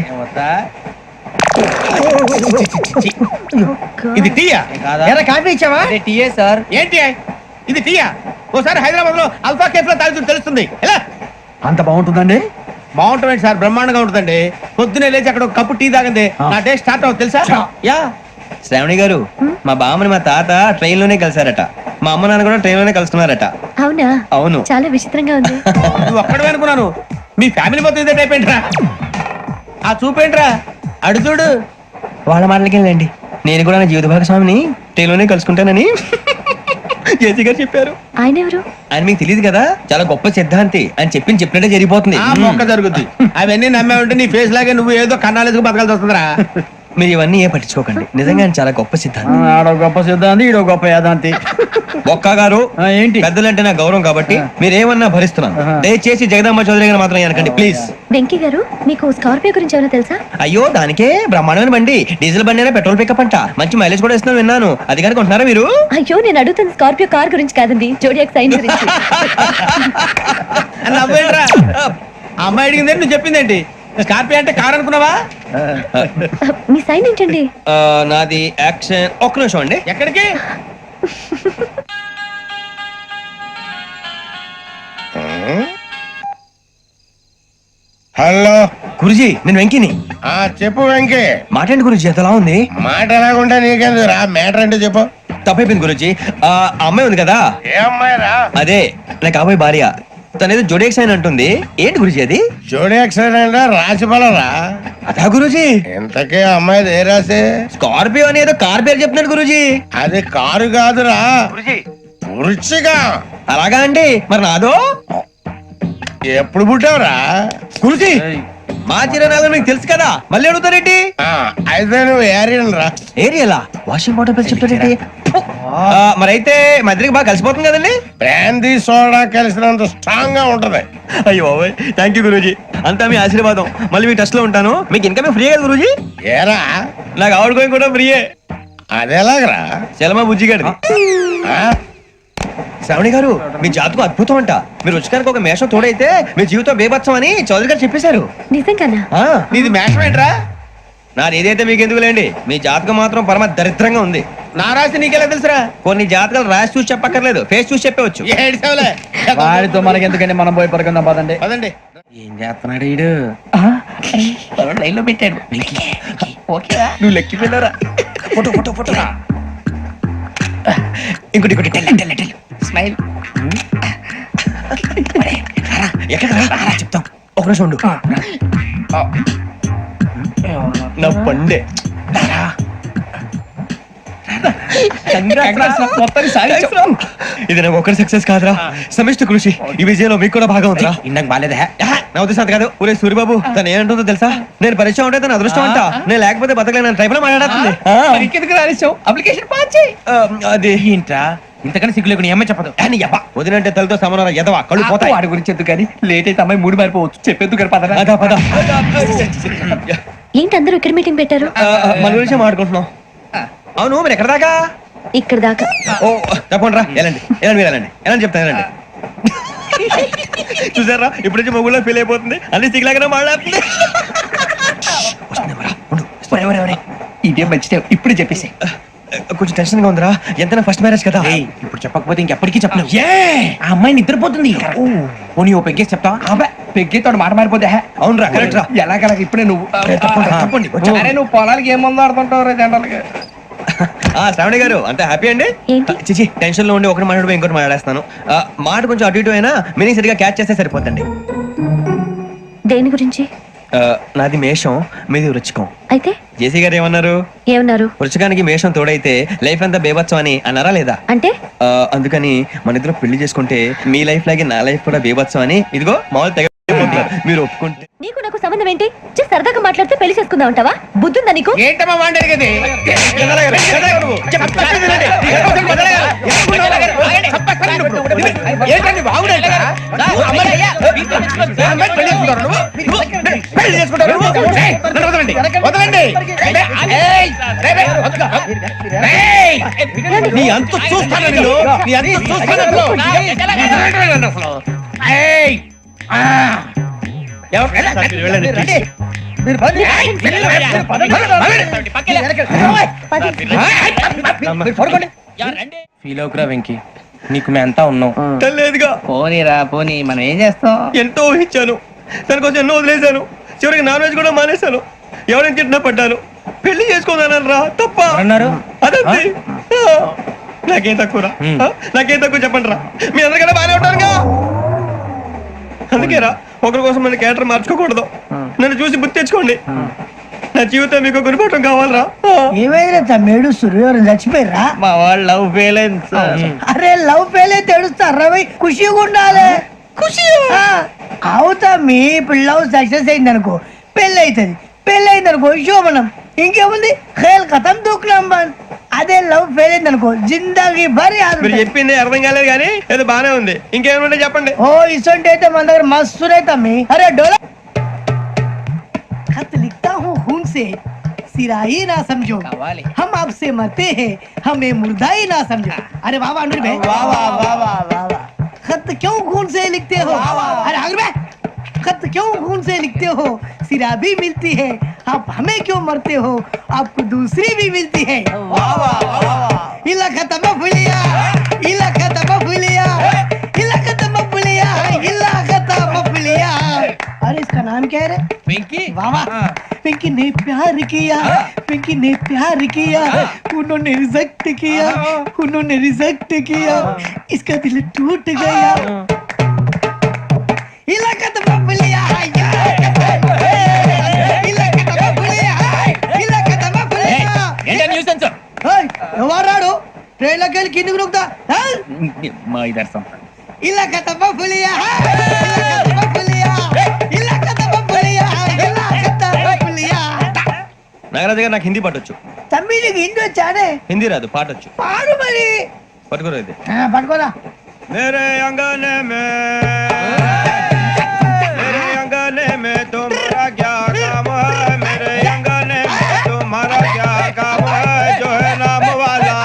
[SPEAKER 5] ఇది టీయా ఎరా కాఫీ ఇచ్చావా
[SPEAKER 1] టీయే సార్.
[SPEAKER 5] ఏంటి ఇది టీయా ఓసారి హైదరాబాద్ లో అల్ఫా కేఫ్ లో తాగుతూ తెలుస్తుంది ఎలా
[SPEAKER 7] అంత బాగుంటుందండి?
[SPEAKER 5] బాగుంటుంది సార్, బ్రహ్మాండంగా ఉంటుందండి. పొద్దునే లేచి అక్కడ ఒక కప్పు టీ తాగింది నా డే స్టార్ట్ అవుతుంది తెలుసా? యా
[SPEAKER 1] శ్రావణి గారు, మా బామ్మని మా తాత ట్రైన్ లోనే కలిసారట. మా అమ్మ నాన్న కూడా ట్రైన్ లోనే కలుస్తున్నారట.
[SPEAKER 3] అవునా?
[SPEAKER 1] అవును.
[SPEAKER 3] చాలా విచిత్రంగా ఉంది.
[SPEAKER 5] నువ్వు ఒక్కడే అనుకున్నాను, మీ ఫ్యామిలీ మొత్తం ఇదే టైప్ ఏంట్రా? ఆ చూపేంట్రా అడు చూడు.
[SPEAKER 1] వాళ్ళ మాటలకి వెళ్ళండి. నేను కూడా నా జీవిత భాగస్వామిని ట్రైన్ లోనే కలుసుకుంటానని జేసీ గారు చెప్పారు.
[SPEAKER 3] ఆయన ఎవరు?
[SPEAKER 1] ఆయన మీకు తెలియదు కదా, చాలా గొప్ప సిద్ధాంతి అని చెప్పినట్టే జరిగిపోతుంది.
[SPEAKER 5] ఆ మొక్క జరుగుద్ది. అవన్నీ నమ్మే ఉంటే నీ ఫేస్ లాగే నువ్వు ఏదో కన్నాలేసుకు బతకాల్సి వస్తుందిరా.
[SPEAKER 1] మీరు ఇవన్నీ ఏ పట్టించుకోకండి. నిజంగా ఆయన చాలా గొప్ప సిద్ధాంతి.
[SPEAKER 7] ఆడో గొప్ప సిద్ధాంతి, ఈడో గొప్ప యాదాంతి.
[SPEAKER 1] ఒక్క గారు
[SPEAKER 7] ఏంటి?
[SPEAKER 1] పెద్దలంటే నా గౌరవం కాబట్టి మీరేమన్నా భరిస్తున్నాను. దయచేసి జగదాంబ చౌదరి గారు మాత్రం అనకండి ప్లీజ్.
[SPEAKER 3] వెంకీ గారు, మీకు స్కార్పియో గురించి ఏమైనా తెలుసా?
[SPEAKER 1] అయ్యో, దానికే బ్రహ్మాండమైన బండి. డీజిల్ బండి అయినా పెట్రోల్ పికప్ అంట. మంచి మైలేజ్ కూడా ఇస్తున్నాను విన్నాను. అది కనుక ఉంటున్నారా మీరు?
[SPEAKER 3] అయ్యో, నేను అడుగుతుంది స్కార్పియో కార్ గురించి కాదండి, జోడియాక్ సైన్ గురించి.
[SPEAKER 5] నవ్వేంట్రా? ఆ అమ్మాయి అడిగింది నువ్వు చెప్పిందేంటి? స్కార్పియో అంటే కార్ అనుకున్నావా?
[SPEAKER 3] మీ సైన్ ఏంటండి?
[SPEAKER 1] నాది యాక్షన్. ఒక్క నిమిషం అండి.
[SPEAKER 5] ఎక్కడికి?
[SPEAKER 6] హలో
[SPEAKER 1] గురుజీ, నేను వెంకిని.
[SPEAKER 6] చెప్పు వెంకీ.
[SPEAKER 1] మాట్లాడి గురుజీ, ఎంతలా ఉంది?
[SPEAKER 6] మాట ఎలాగుంటా నీకెందుకు రా, మ్యాటర్ అంటే చెప్పు.
[SPEAKER 1] తప్పైపోయింది గురుజీ. ఆ అమ్మాయి ఉంది కదా,
[SPEAKER 6] ఏ అమ్మాయి రా?
[SPEAKER 1] అదే నా కాబోయే భార్య. తనేదో జోడియాక్ సైన్ అంటుంది. ఏంటి గురుజీ అది?
[SPEAKER 6] జోడి యాక్సిడెంట్ రాసి రా.
[SPEAKER 1] అదా గురుజీ?
[SPEAKER 6] ఇంతకే అమ్మాయి ఏ రాసి?
[SPEAKER 1] స్కార్పియో అని ఏదో కార్ పేరు చెప్తున్నాడు గురుజీ.
[SPEAKER 6] అది కారు కాదురా, వృచ్చిగా.
[SPEAKER 1] అలాగా అండి, మరి నాదో?
[SPEAKER 6] ఎప్పుడు పుట్టావురా?
[SPEAKER 1] గురుజీ, మా చిరనాలు మీకు తెలుసు కదా, మళ్ళీ అడుగుతారేంటి?
[SPEAKER 6] అయితే నువ్వు ఏరియన్ రా.
[SPEAKER 1] ఏరియలా? వాషింగ్ వాటర్ పేరు చెప్తారేంటి? మరైతే మా ఇద్దరికి బాగా కలిసిపోతుంది కదండి.
[SPEAKER 6] బ్రాందీ సోడా కలిసినంత స్ట్రాంగ్ గా ఉంటది.
[SPEAKER 1] అయ్యో థ్యాంక్ యూ గురూజీ, అంతా మీ ఆశీర్వాదం. మళ్ళీ మీ టచ్ లో ఉంటాను. మీకు ఇంకా ఫ్రీ కదా గురూజీ?
[SPEAKER 6] ఏరా,
[SPEAKER 1] నాకు ఆవిడ గోయింగ్ కూడా ఫ్రీయే.
[SPEAKER 6] అదేలాగరా?
[SPEAKER 1] చలమా బుజ్జి గారి. శ్రావణి గారు, మీ జాతకు అద్భుతం అంట. మీరు రుచికారికి ఒక మేషం తోడైతే మీ జీవితం బేబత్సం అని చౌదరి గారు చెప్పేశారు.
[SPEAKER 3] నిజంగానా?
[SPEAKER 5] నీది మేషం ఏంట్రా?
[SPEAKER 1] నాది ఏదైతే మీకు ఎందుకు లేండి, మీ జాతకం మాత్రం పరమ దరిద్రంగా ఉంది.
[SPEAKER 5] నా రాసి నీకెలా తెలుసురా?
[SPEAKER 1] కొన్ని జాతకాలు రాసి చూసి చెప్పక్కర్లేదు, ఫేస్ చూసి చెప్పవచ్చు.
[SPEAKER 5] ఏడ్చావులే.
[SPEAKER 7] వాడితో మనకి ఎందుకండి, మనం పోయి పడుకుందాం పదండి.
[SPEAKER 5] పదండి.
[SPEAKER 1] ఏం చేస్తున్నాడు వీడు?
[SPEAKER 7] లైన్ లో పెట్టాడు.
[SPEAKER 1] నువ్వు లెక్కిపోయినారా? Photo photo photo. ఇంకోటి ఇంకోటి స్మైల్. ఎక్కడ చెప్తాం, ఒక నిమిషం ఉండు. నా పండే. ఇది నాకు ఒకరి సక్సెస్ కాదురా, సమిష్టి కృషి. ఈ విజయంలో మీకు కూడా భాగం ఉందిరా.
[SPEAKER 5] ఇందాక బాలేదా?
[SPEAKER 1] నా ఉద్దేశం కాదు. ఊరే సూర్యబాబు, తను ఏమంటుందో తెలుసా? నేను పరిచయం ఉంటే తన అదృష్టం అంట. నేను లేకపోతే బతకలేను ట్రైబ్ లో మాట్లాడుతుంది.
[SPEAKER 5] అప్లికేషన్ పాస్ చేయి.
[SPEAKER 1] అది
[SPEAKER 5] ఏంట్రా ఇంతకన్నా సిగ్గు లేకుండా ఏమై చెప్పదు.
[SPEAKER 1] వదినంటే తలతో సమానం ఎదవా, కళ్ళు పోతాయి.
[SPEAKER 5] వాడి గురించి ఎందుకు కానీ లేట్ అయితే అమ్మాయి మూడు మారిపోవచ్చు. చెప్పేందుకు కానీ పద.
[SPEAKER 1] అదా పద.
[SPEAKER 3] ఏంటి అందరూ ఇక్కడ మీటింగ్ పెట్టారు?
[SPEAKER 1] మన గురించి మాట్లాడుకుంటున్నాం. అవును, మీరు ఎక్కడ దాకా?
[SPEAKER 3] ఇక్కడ దాకా.
[SPEAKER 1] ఓ తప్పకుండా రా, వెళ్ళండి వెళ్ళండి, మీరు వెళ్ళండి వెళ్ళండి, చెప్తాను వెళ్ళండి. చూసారా, ఇప్పుడు నుంచి మొగుల్లో ఫీల్ అయిపోతుంది. అన్ని సిగ్లాగానే మాట్లాడుతుంది.
[SPEAKER 5] ఇదే మంచి ఇప్పుడు చెప్పేసి.
[SPEAKER 1] కొంచెం టెన్షన్ గా ఉందిరా, ఎంతైనా ఫస్ట్ మ్యారేజ్ కదా.
[SPEAKER 5] ఇప్పుడు చెప్పకపోతే ఇంకెప్పటికీ చెప్పలేవు. ఆ అమ్మాయి నిద్రపోతుంది. పోనీ ఓ పెగ్గేసి చెప్తావా? అబ్బా పెగ్గేతో మాట మారిపోతే.
[SPEAKER 1] అవునురా, కరెక్ట్ రా.
[SPEAKER 5] ఎలాగలా ఇప్పుడే నువ్వు
[SPEAKER 1] తప్పండి.
[SPEAKER 5] అరే నువ్వు పొలాలకి ఏం మందు ఆడుతుంటావు జనరల్ గా.
[SPEAKER 1] శ్రావణి గారు, అంతా హ్యాపీ అండి?
[SPEAKER 3] ఏంటి?
[SPEAKER 1] చిచి, టెన్షన్ లో ఉండి ఒకటి మాట్లాడిపోయి ఇంకోటి మాట్లాడేస్తాను. మాట కొంచెం అటు ఇటు అయినా మీనింగ్ సరిగా క్యాచ్ చేస్తే సరిపోతండి.
[SPEAKER 3] దేని గురించి?
[SPEAKER 1] నాది మేషం, మీది వృచ్చికం.
[SPEAKER 3] అయితే
[SPEAKER 1] జేసీ గారు ఏమన్నారు?
[SPEAKER 3] ఏమన్నారు?
[SPEAKER 1] వృచ్చికానికి మేషం తోడైతే లైఫ్ అంతా బేబత్సం అని అన్నారా లేదా?
[SPEAKER 3] అంటే
[SPEAKER 1] అందుకని మన ఇద్దరు పెళ్లి చేసుకుంటే మీ లైఫ్ లాగే నా లైఫ్ కూడా బేబత్సం అని, ఇదిగో మామూలు తెగ మీరు ఒప్పుకుంటే.
[SPEAKER 3] నీకు నాకు సంబంధం ఏంటి? జస్ట్ సరదాగా మాట్లాడితే పెళ్లి చేసుకుందాం అంటావా? బుద్ధుందా నీకు?
[SPEAKER 5] ఏంటమ్మా వాడేది?
[SPEAKER 1] నీ అంత చూస్తాను నేను, నీ అంత చూస్తాను. వెళ్ళండి.
[SPEAKER 7] మీరు పదండి. మీరు పడుకోండి.
[SPEAKER 5] ఫీల్ అవుకురా వెంకీ, నీకు మేమంతా ఉన్నాం.
[SPEAKER 1] తెలియదుగా,
[SPEAKER 5] పోనీరా పోనీ, మనం ఏం చేస్తాం?
[SPEAKER 1] ఎంతో ఊహించాను, దానికోసం ఎన్నో వదిలేశాను, చివరికి నాన్ వెజ్ కూడా మానేశాను. ఎవరైనా తిట్టినా పడ్డాను, పెళ్లి చేసుకోదానని రా తప్ప
[SPEAKER 5] అన్నారు
[SPEAKER 1] అదంతే. నాకేం తక్కువ నాకేం తక్కువ చెప్పండి రా, మీ అందరికన్నా బాగానే ఉంటారుగా. అందుకే రా, ఒకరి కోసం మన క్యారెక్టర్ మార్చుకోకూడదు. నన్ను చూసి గుర్తు తెచ్చుకోండి. నా జీవితం మీకు గురిపటం కావాలరా.
[SPEAKER 7] ఏమైనా తమ్మేడు సూర్యవరం చచ్చిపోయిరా?
[SPEAKER 5] మా వాళ్ళు లవ్ ఫెయిల్ అయింది సార్.
[SPEAKER 7] అరే లవ్ ఫెయిల్ అయితే ఏడుస్తారా? ఖుషిగా ఉండాలి. ఖుషి అవుతా. మీ పిల్లవ్ సక్సెస్ అయింది అనుకో, పెళ్ళి అవుతుంది. పెళ్ళి అయింది అనుకో శోభనం. ఇంకేముంది, ఖేల్ ఖతం దూకునాం బంద్. అదే లవ్ ఫెయిల్ అయింది అనుకో జిందాగీ భారీ.
[SPEAKER 1] మీరు చెప్పింది అర్థం కాలేదు కానీ ఏదో బానే ఉంది. ఇంకేమైనా చెప్పండి.
[SPEAKER 7] ఓ ఇసొంటి అయితే మన దగ్గర మస్తునే తమ్మి. అరే డోలా खत लिखता हूँ खून से, सिरा ही ना समझो, हम आपसे मरते हैं, हमें मुर्दा ही ना समझो. अरे वाह वाह अनुर भाई, वाह वाह वाह वाह वाह वाह. खत क्यों खून से लिखते हो? अरे अनुर भाई, खत क्यों खून से लिखते हो? सिरा भी मिलती है, आप हमें क्यों मरते हो? आपको दूसरी भी मिलती है. वाह वाह वाह. इला खत्म फुलिया, इला खत्म फुलिया, इला खत्म फुलिया, इला खत्म फुलिया. अरे इसका नाम क्या है रे?
[SPEAKER 5] వెంకీ.
[SPEAKER 7] वाह वाह. पिंकी ने प्यार किया, पिंकी ने प्यार किया, उन्होंने रिजेक्ट किया, उन्होंने रिजेक्ट किया, इसका दिल टूट गया. इलाका तो बबलिया है, इलाका तो बबलिया है, इलाका तो बबलिया.
[SPEAKER 9] ఏంటా న్యూసెన్స్?
[SPEAKER 7] ओए ఎవరాడు ట్రైన్ లోకి వెళ్ళి కిందికి నొక్కుతా?
[SPEAKER 9] మా ఇదర్శం.
[SPEAKER 7] इलाका तो बबलिया है, इलाका तो बबलिया, इलाका तो बबलिया, इलाका तो बबलिया.
[SPEAKER 1] నాగరాజు గారు నాకు హిందీ పాటొచ్చు.
[SPEAKER 7] తమ్మి నీకు హిందీ వచ్చానే?
[SPEAKER 1] హిందీ రాదు, పాటొచ్చు.
[SPEAKER 7] పాడు మరి.
[SPEAKER 1] పట్టుకోరా ఇది.
[SPEAKER 7] పట్టుకోరా.
[SPEAKER 1] मेरे अंगने में, मेरे अंगने में तुम्हारा क्या काम है? मेरे अंगने में तुम्हारा क्या काम है? जो है नाम वाला,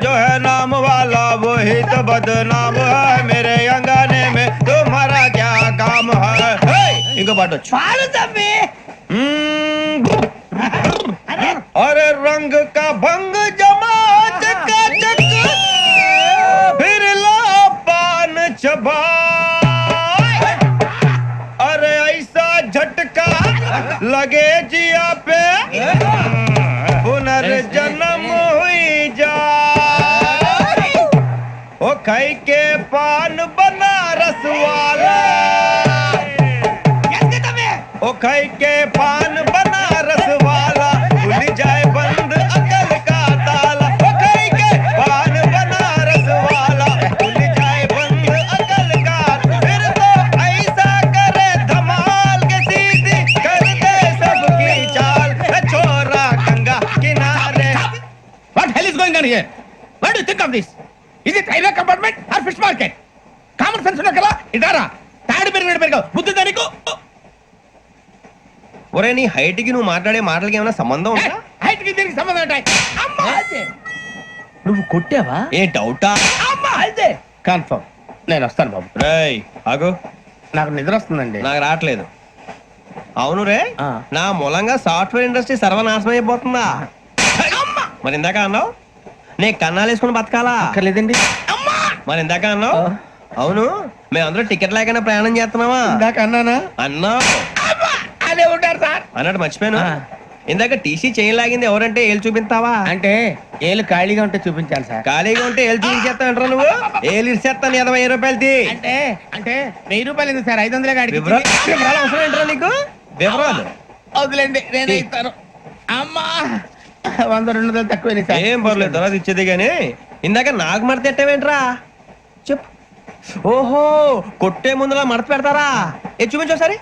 [SPEAKER 1] जो है नाम वाला वही तो बदनाम है. मेरे अंगने में तुम्हारा क्या काम है? इनको बाटो.
[SPEAKER 7] పాడు తమ్మి.
[SPEAKER 1] अरे रंग का भंग जमा चकाचक, फिर ला पान चबा. अरे ऐसा झटका लगे जिया पे, पुनर्जन्म हुई जा. ओ खाई के पान बनारस वाला, ओ खाई के पान बनारस वाला, खुल जाए बंद अकल का ताला. ओ खाई के पान बनारस वाला, खुल जाए बंद अकल का. फिर तो ऐसा करे धमाल के सीधी कर दे सबकी चाल. छोरा गंगा किनारे.
[SPEAKER 5] What hell is going on here? What do you think of this? Is it railway compartment or fish market? Common sense ఉన్నా కదా, ఇదారా తాడు పెరిగావు బుద్ధి దానికి.
[SPEAKER 1] ఒరే నీ హైట్ కి నువ్వు మాట్లాడే మాటలకి ఏమైనా సంబంధం ఉందా?
[SPEAKER 5] హైట్ కి దీనికి సంబంధం ఉంటాయి. అమ్మా నువ్వు కొట్టావా?
[SPEAKER 1] ఏ డౌటా?
[SPEAKER 5] అమ్మా అయితే కన్ఫర్మ్. నేను వస్తాను బాబు.
[SPEAKER 1] రేయ్ ఆగు,
[SPEAKER 5] నాకు నిద్ర వస్తుందండి.
[SPEAKER 1] నాకు రావట్లేదు. అవును రే, నా మూలంగా సాఫ్ట్వేర్ ఇండస్ట్రీ సర్వనాశనం అయిపోతుందా? మరి ఇందాక అన్నావు నే కన్నాలు వేసుకుని బతకాలా?
[SPEAKER 5] లేదండి.
[SPEAKER 1] మరి ఇందాక అన్నావు అవును మేమందరూ టికెట్ లేకుండా ప్రయాణం చేస్తున్నావా?
[SPEAKER 5] ఇందాక అన్నానా?
[SPEAKER 1] అన్నావు.
[SPEAKER 5] అదే ఉంటారు సార్.
[SPEAKER 1] అన్నట్టు మర్చిపోయాను, ఇందాక టీసీ చేయి లాగింది ఎవరంటే ఏళ్ళు చూపిస్తావా?
[SPEAKER 5] అంటే ఏళ్ళు ఖాళీగా ఉంటే చూపించాలి సార్.
[SPEAKER 1] ఖాళీగా ఉంటే ఏళ్ళు చూపించేస్తానంటారా నువ్వు? ఏళ్ళు ఇచ్చేస్తాను 20 రూపాయలది.
[SPEAKER 5] అంటే అంటే 1000 రూపాయలు ఎందుకు సార్? 500 గాడికి
[SPEAKER 1] వివరాలు అవసరం ఏంటరా నీకు? వివరాలు
[SPEAKER 5] వదిలేండి, నేనే ఇస్తాను. అమ్మా 100-200 తక్కువ సార్.
[SPEAKER 1] ఏం పర్లేదు, తర్వాత ఇచ్చేది గానీ ఇందాక నాకు మడత ఎట్టవేంట్రా చెప్పు. ఓహో కొట్టే ముందులా మడత పెడతారా? ఏ చూపించు ఒకసారి.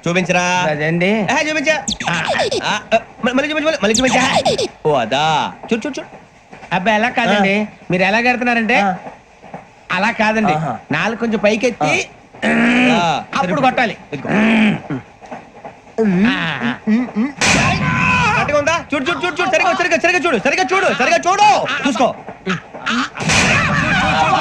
[SPEAKER 1] చూపించరా?
[SPEAKER 5] అదండి.
[SPEAKER 1] చూపించా. మళ్ళీ చూపించు, మళ్ళీ చూపించా. ఓ అదా, చూడు చూడు చూడు.
[SPEAKER 5] అబ్బాయి ఎలా కాదండి, మీరు ఎలా కడుతున్నారంటే అలా కాదండి. నాలుగు కొంచెం పైకెత్తి అప్పుడు కొట్టాలి.
[SPEAKER 1] కరెక్ట్గా ఉందా? చూడు చూడు చూడు చూడు, సరిగా సరిగా సరిగా చూడు, సరిగా చూడు, సరిగా చూడు, చూసుకో.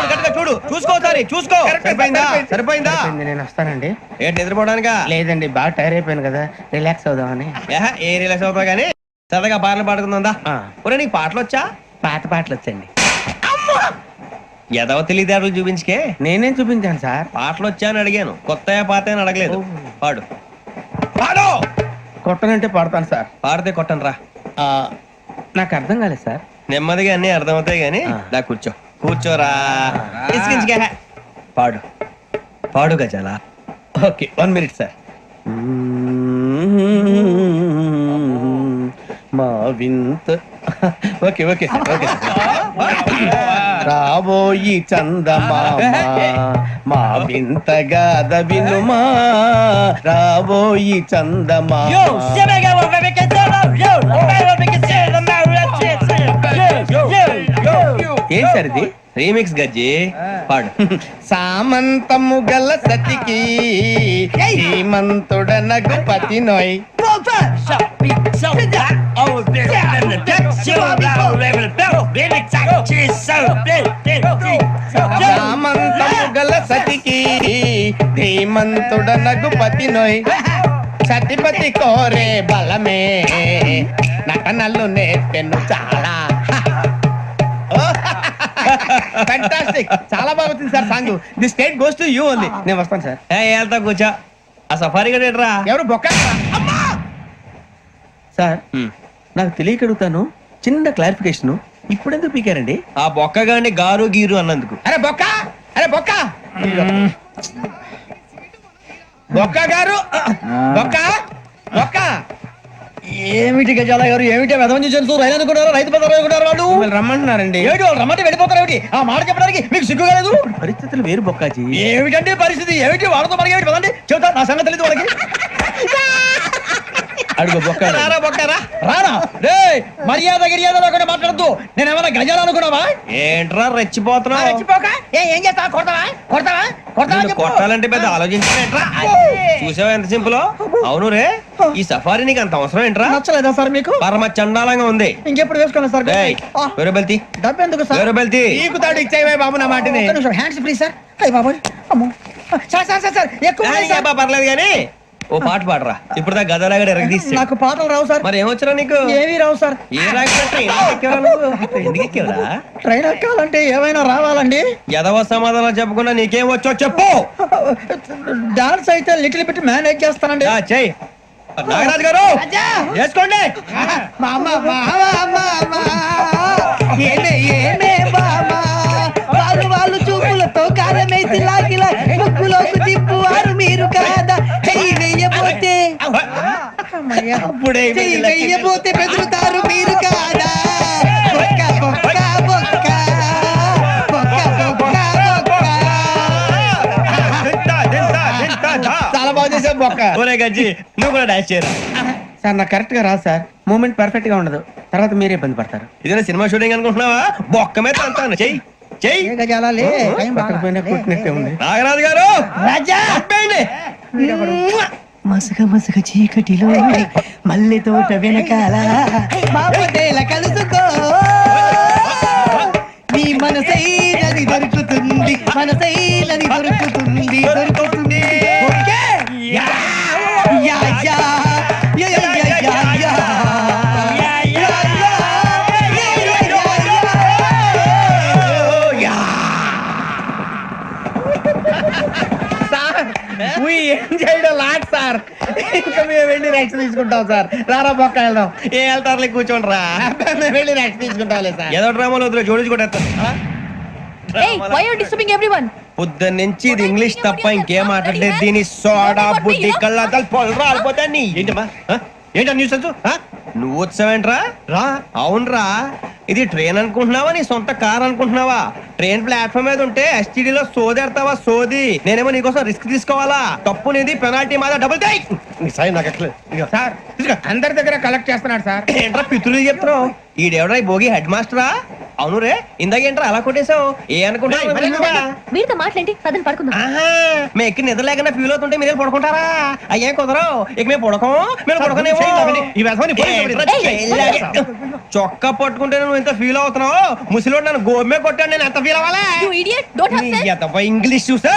[SPEAKER 1] కరెక్ట్గా చూడు, చూసుకో సారి చూసుకో. సరిపోయిందా? సరిపోయిందా?
[SPEAKER 5] నేను వస్తానండి.
[SPEAKER 1] ఏంటి నిద్రపోవడానికా?
[SPEAKER 5] లేదండి బాగా టైర్ అయిపోయాను కదా, రిలాక్స్ అవుదామని.
[SPEAKER 1] ఏ రిలాక్స్ అవుతావు కానీ సరదాగా పాటలు పాడుకుందా? ఒరే నీకు పాటలు వచ్చా?
[SPEAKER 5] పాత పాటలు వచ్చండి.
[SPEAKER 1] ఎదవ తెలివితేటలు చూపించుకే.
[SPEAKER 5] నేనేం చూపించాను సార్?
[SPEAKER 1] పాటలు వచ్చా అని అడిగాను, కొత్త పాత అని అడగలేదు. పాడు పాడు.
[SPEAKER 5] కొట్టనంటే పడతాను సార్.
[SPEAKER 1] పాడితే కొట్టను రా.
[SPEAKER 5] నాకు అర్థం కాలేదు సార్.
[SPEAKER 1] నెమ్మదిగా అన్ని అర్థమవుతాయి గానీ నా కూర్చో. కూర్చోరా. ఇసుకించుకే. పాడు పాడు గజాల.
[SPEAKER 5] Okay 1 minute sir. మా వింత ఓకే ఓకే ఓకే. రాబోయి చందమామ మా వింతగా వినుమా, రాబోయి చందమామ. ఏం సార్ ఇది?
[SPEAKER 1] రీమిక్స్ గజ్జి. పాడు.
[SPEAKER 5] సామంతము గల సతికి శ్రీమంతుడనగు పతి నోయ్. సామంతము గల సతికి ధీమంతుడనగు పతి నోయ్. సతిపతి కోరే బలమే నటనలు నేర్పెను చాలా. ఫ్యాంటాస్టిక్, చాలా బాగా వచ్చింది sir song. The state goes to you only. నేను వస్తాను సార్.
[SPEAKER 1] వెళ్తా కూర్చో. ఆ సఫారీ గడేట్రా.
[SPEAKER 5] ఎవరు బొక్క సార్? నాకు తెలియక అడుగుతాను, చిన్న క్లారిఫికేషన్. ఇప్పుడు ఎందుకు పీకారండి?
[SPEAKER 1] ఆ బొక్క గాని గారు గీరు అన్నందుకు.
[SPEAKER 5] అరే బొక్క, అరే బొక్క, బొక్క గారు, బొక్క బొక్క.
[SPEAKER 7] ఏమిటి గజాల గారు, ఏమిటి వెదవని చూసారు? రైలు అనుకున్నారు, రైతు బజార్ అనుకున్నారు. వాళ్ళు
[SPEAKER 5] మిమ్మల్ని రమ్మంటున్నారండి.
[SPEAKER 7] ఏమిటి వాళ్ళు రమ్మంటే వెళ్ళిపోతారు? ఏమిటి ఆ మాట చెప్పడానికి మీకు సిగ్గు కాలేదు?
[SPEAKER 5] పరిస్థితులు వేరు బొక్కాజీ.
[SPEAKER 7] ఏమిటంటే పరిస్థితి? ఏమిటి వాళ్ళతో మనకి ఏమిటి పదండి చెబుతా, నా సంగతి తెలియదు వాళ్ళకి.
[SPEAKER 5] అడుగు బొక్క.
[SPEAKER 1] రారా బొక్కరా.
[SPEAKER 7] రానా రే, మర్యాద గిర్యాద లేకుండా మాట్లాడద్దు. నేను ఏమైనా గజాలు అనుకున్నావా?
[SPEAKER 1] ఏంట్రా రెచ్చిపోతున్నావు?
[SPEAKER 7] ఏం చేస్తావా? కొడతావా కొడతావా కొడతావా
[SPEAKER 1] నిన్ను
[SPEAKER 7] చెప్పు.
[SPEAKER 1] కొట్టాలంటే పెద్ద ఆలోచించలేట్రా. చూసావా ఎంత సింపుల్? అవును రే, ఈ సఫారీ నీకు అంత అవసరం ఏంట్రా?
[SPEAKER 7] నచ్చలేదా సార్ మీకు?
[SPEAKER 1] పరమ చండాలంగా ఉంది.
[SPEAKER 7] ఇంకెప్పుడు వేసుకోండి సార్.
[SPEAKER 1] ఏయ్, వేరే బెల్తి,
[SPEAKER 7] డబ్బు ఎందుకు సార్?
[SPEAKER 1] వేరే బెల్తి.
[SPEAKER 5] నీకు తాడు ఇచ్చేవే బాబు నా మాటని.
[SPEAKER 7] Hands free sir. అయ్యి బాబు అమ్మో సార్ సార్ సార్ సార్ ఎక్కువ ఉన్నాయి సార్.
[SPEAKER 1] పర్లేదు కానీ ఓ పాట పాడరా. ఇప్పుడు దా గదలాగడ ఎరగదీసి.
[SPEAKER 7] నాకు పాటలు రావు సార్.
[SPEAKER 1] మరి ఏమొచ్చరా నీకు?
[SPEAKER 7] ఏమీ రావు సార్.
[SPEAKER 1] ఏ రాకపోతే ఎందుకు ఎక్కేవరా?
[SPEAKER 7] ట్రైన్ ఎక్కాలంటే ఏమైనా రావాలండి.
[SPEAKER 1] ఎదవ సమాధానం చెప్పకుండా నీకేం వచ్చో చెప్పు.
[SPEAKER 7] డాన్స్ అయితే లిటిల్ బిట్ మేనేజ్ చేస్తానండి.
[SPEAKER 1] చెయ్యి. నాగరాజు గారు చేసుకోండి.
[SPEAKER 7] వాళ్ళు వాళ్ళు చూపులతో కారమేసి లాగిలా ముక్కులోకి తిప్పువారు మీరు కాదా? చెయ్యి వెయ్యబోతే చెయ్యి వెయ్యబోతే బెదురుతారు మీరు కాదా? బొక్క బొక్క బొక్క బొక్క బొక్క బొక్క. చాలా బాగా చేసావు బొక్క.
[SPEAKER 1] ఒరే గజ్జి, నువ్వు కూడా డాన్స్ చేయరా.
[SPEAKER 5] సార్ నాకు కరెక్ట్ గా రాదు సార్. మూమెంట్ పర్ఫెక్ట్ గా ఉండదు, తర్వాత మీరే ఇబ్బంది పడతారు.
[SPEAKER 1] ఇదేనా సినిమా షూటింగ్ అనుకుంటున్నావా? బొక్క మీద అంతాను. చెయ్యి చెయ్యి.
[SPEAKER 5] కొట్టినట్టే ఉంది.
[SPEAKER 1] నాగరాజు గారు
[SPEAKER 7] రాజా మసగ మసగ చీకటిలో మల్లె తోట వెనకాల బాబేల కలుసుకో, నీ మనసైనది దొరుకుతుంది, మనసైనది దొరుకుతుంది దొరుకుతుంది. Okay yeah yeah yeah yeah yeah yeah yeah. Sir ఇంకా మేము వెళ్ళి రెక్స్ తీసుకుంటాం సార్. రారా బొక్క వెళ్దాం.
[SPEAKER 1] ఏ వెళ్తారులే, కూర్చోండి రా.
[SPEAKER 7] మేము వెళ్ళి రెక్స్ తీసుకుంటాం సార్.
[SPEAKER 1] ఏదో డ్రామాలో వద్దులే, జోడించుకుంటా.
[SPEAKER 3] Hey, why are you disturbing everyone?
[SPEAKER 1] పొద్దున్న నుంచి ఇది ఇంగ్లీష్ తప్ప ఇంకేం మాట్లాడలేదు. దీని సోడా బుద్ధి కళ్ళ పొలు రాలిపోతా. నీ ఏంటమ్మా ఏంటా న్యూస్? నువ్వు వచ్చావేంట్రా? రా. అవునరా, ఇది ట్రైన్ అనుకుంటున్నావా నీ సొంత కార్ అనుకుంటున్నావా? ట్రైన్ ప్లాట్ఫామ్ మీద ఉంటే STD లో సోదేడతావా సోది. నేనేమో నీకోసం రిస్క్ తీసుకోవాలా? తప్పు నీది, పెనాల్టీ మాదా, డబుల్ టై.
[SPEAKER 5] సార్ అందరి దగ్గర కలెక్ట్ చేస్తున్నాడు సార్.
[SPEAKER 1] ఏంట్రా పితులు చెప్తున్నావు? ఈడెవడ్రా ఈ భోగి హెడ్ మాస్టరా? అవును రే ఇందాక ఏంట్రా అలా కొట్టేశావు ఏ అనుకుంటా
[SPEAKER 3] వీరితో మాట్లాడి పదని పడుకుందాం.
[SPEAKER 1] మేము ఎక్కి నిద్ర లేకుండా ఫీల్ అవుతుంటే మీరు పడుకుంటారా? అయ్యేం కుదరవు. ఇక మేము పడకం మీరు పడకనేమో. చొక్కా పట్టుకుంటే నువ్వు ఎంత ఫీల్ అవుతున్నావు? ముసలివాడు నన్ను గోమే కొట్టాడు, నేను ఎంత ఫీల్ అవ్వాలా?
[SPEAKER 3] You idiot, don't have sense.
[SPEAKER 1] English చూసా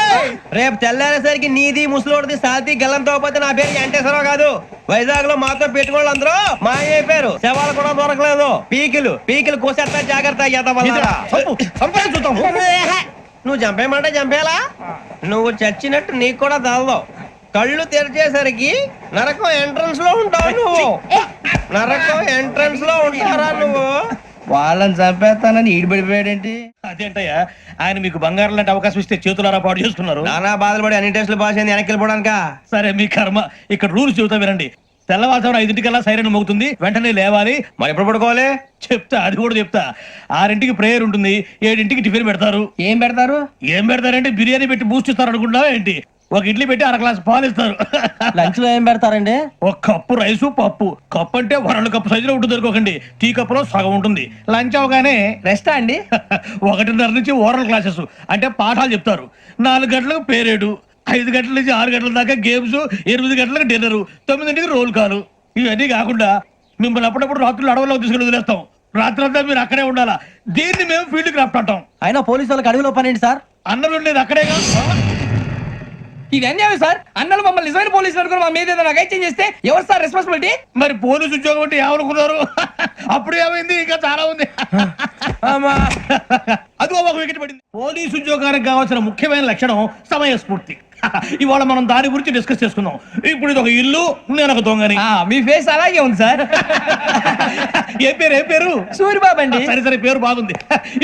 [SPEAKER 1] రేపు తెల్లారేసరికి నీది ముసలోడిది సాతి గల్లంతో పోతే నా పేరు వెంకటేశ్వరరావు కాదు. వైజాగ్ లో మాతో పెట్టుకోళ్ళు అందరూ మాయైపోయారు. శవాలు కూడా దొరకలేదు. పీకిలు కోసేస్తా జాగ్రత్త. నువ్వు చంపేయమంటే చంపేలా? నువ్వు చచ్చినట్టు నీకు కూడా తగదు. కళ్ళు తెరిచేసరికి నరకం ఎంట్రన్స్ లో ఉంటావు నువ్వు. నరకం ఎంట్రన్స్ లో ఉంటారా నువ్వు?
[SPEAKER 5] వాళ్ళని చంపేస్తానని ఈడిపడిపోయాడేంటి?
[SPEAKER 7] అదేంటయ్యా ఆయన మీకు బంగారం లాంటి అవకాశం ఇస్తే చేతులారా పాటు చేసుకున్నారు.
[SPEAKER 1] నానా బాధలు పడి అన్ని టెస్టులు పాస్ అయింది వెనక్కి వెళ్ళిపోవడానికా?
[SPEAKER 7] సరే మీ కర్మ. ఇక్కడ రూల్స్ చెబుతా వినండి. తెల్లవారుజామున 5:00కల్లా సైరన్ మోగుతుంది, వెంటనే లేవాలి.
[SPEAKER 1] మరి ఎప్పుడు పడుకోవాలి?
[SPEAKER 7] చెప్తా, అది కూడా చెప్తా. 6ంటికి ప్రేయర్ ఉంటుంది, 7ంటికి టిఫిన్ పెడతారు.
[SPEAKER 5] ఏం పెడతారు?
[SPEAKER 7] ఏం పెడతారంటే బిర్యానీ పెట్టి బూస్ట్ ఇస్తారు అనుకుంటున్నావా ఏంటి? ఒక ఇడ్లీ పెట్టి 1 గ్లాస్ పాలు ఇస్తారు.
[SPEAKER 5] లంచ్ లో ఏం పెడతారండి?
[SPEAKER 7] ఒక కప్పు రైసు పప్పు. కప్పు అంటే 2 కప్పు సైజులో ఉంటుంది అనుకోకండి. టీ కప్పులో సగం ఉంటుంది. లంచ్ అవగానే
[SPEAKER 5] రెస్టా అండి?
[SPEAKER 7] 1:30 నుంచి ఓరల్ క్లాసెస్ అంటే పాఠాలు చెప్తారు. 4 గంటలకు పేరేడు, 5 గంటల నుంచి 6 గంటల దాకా గేమ్స్, 8 గంటలకు డిన్నర్, 9ంటికి రోల్ కాలు. ఇవన్నీ కాకుండా మిమ్మల్ని అప్పుడప్పుడు రాత్రులు అడవుల్లో తీసుకెళ్ళి వదిలేస్తాం. రాత్రంతా మీరు అక్కడే ఉండాలా. దీన్ని మేము ఫీల్డ్ క్రాఫ్ట్ అంటాం.
[SPEAKER 5] అయినా పోలీసు వాళ్ళకి అడవిలో పని ఏంటి సార్?
[SPEAKER 7] అన్నలు ఉండేది అక్కడే కాదు.
[SPEAKER 5] ఇది అన్యాయం సార్. అన్నలు మమ్మల్ని నిజమైన పోలీసులు అనుకుని మా మీద ఏదైనా చేంజ్ చేస్తే ఎవరు సార్ రెస్పాన్సిబిలిటీ?
[SPEAKER 7] మరి పోలీసు ఉద్యోగం అంటే ఏమనుకున్నారు? అప్పుడు ఏమైంది? ఇంకా చాలా ఉంది. అదిగో ఒక వికెట్ పడింది. పోలీసు ఉద్యోగానికి కావాల్సిన ముఖ్యమైన లక్షణం సమయస్ఫూర్తి. ఇవాళ మనం దాని గురించి డిస్కస్ చేసుకుందాం. ఇప్పుడు ఇది ఒక ఇల్లు, నేను ఒక దొంగని.
[SPEAKER 5] మీ ఫేస్ అలాగే ఉంది సార్.
[SPEAKER 7] ఏ పేరు?
[SPEAKER 5] సూరిబాబు అండి.
[SPEAKER 7] సరే పేరు బాగుంది.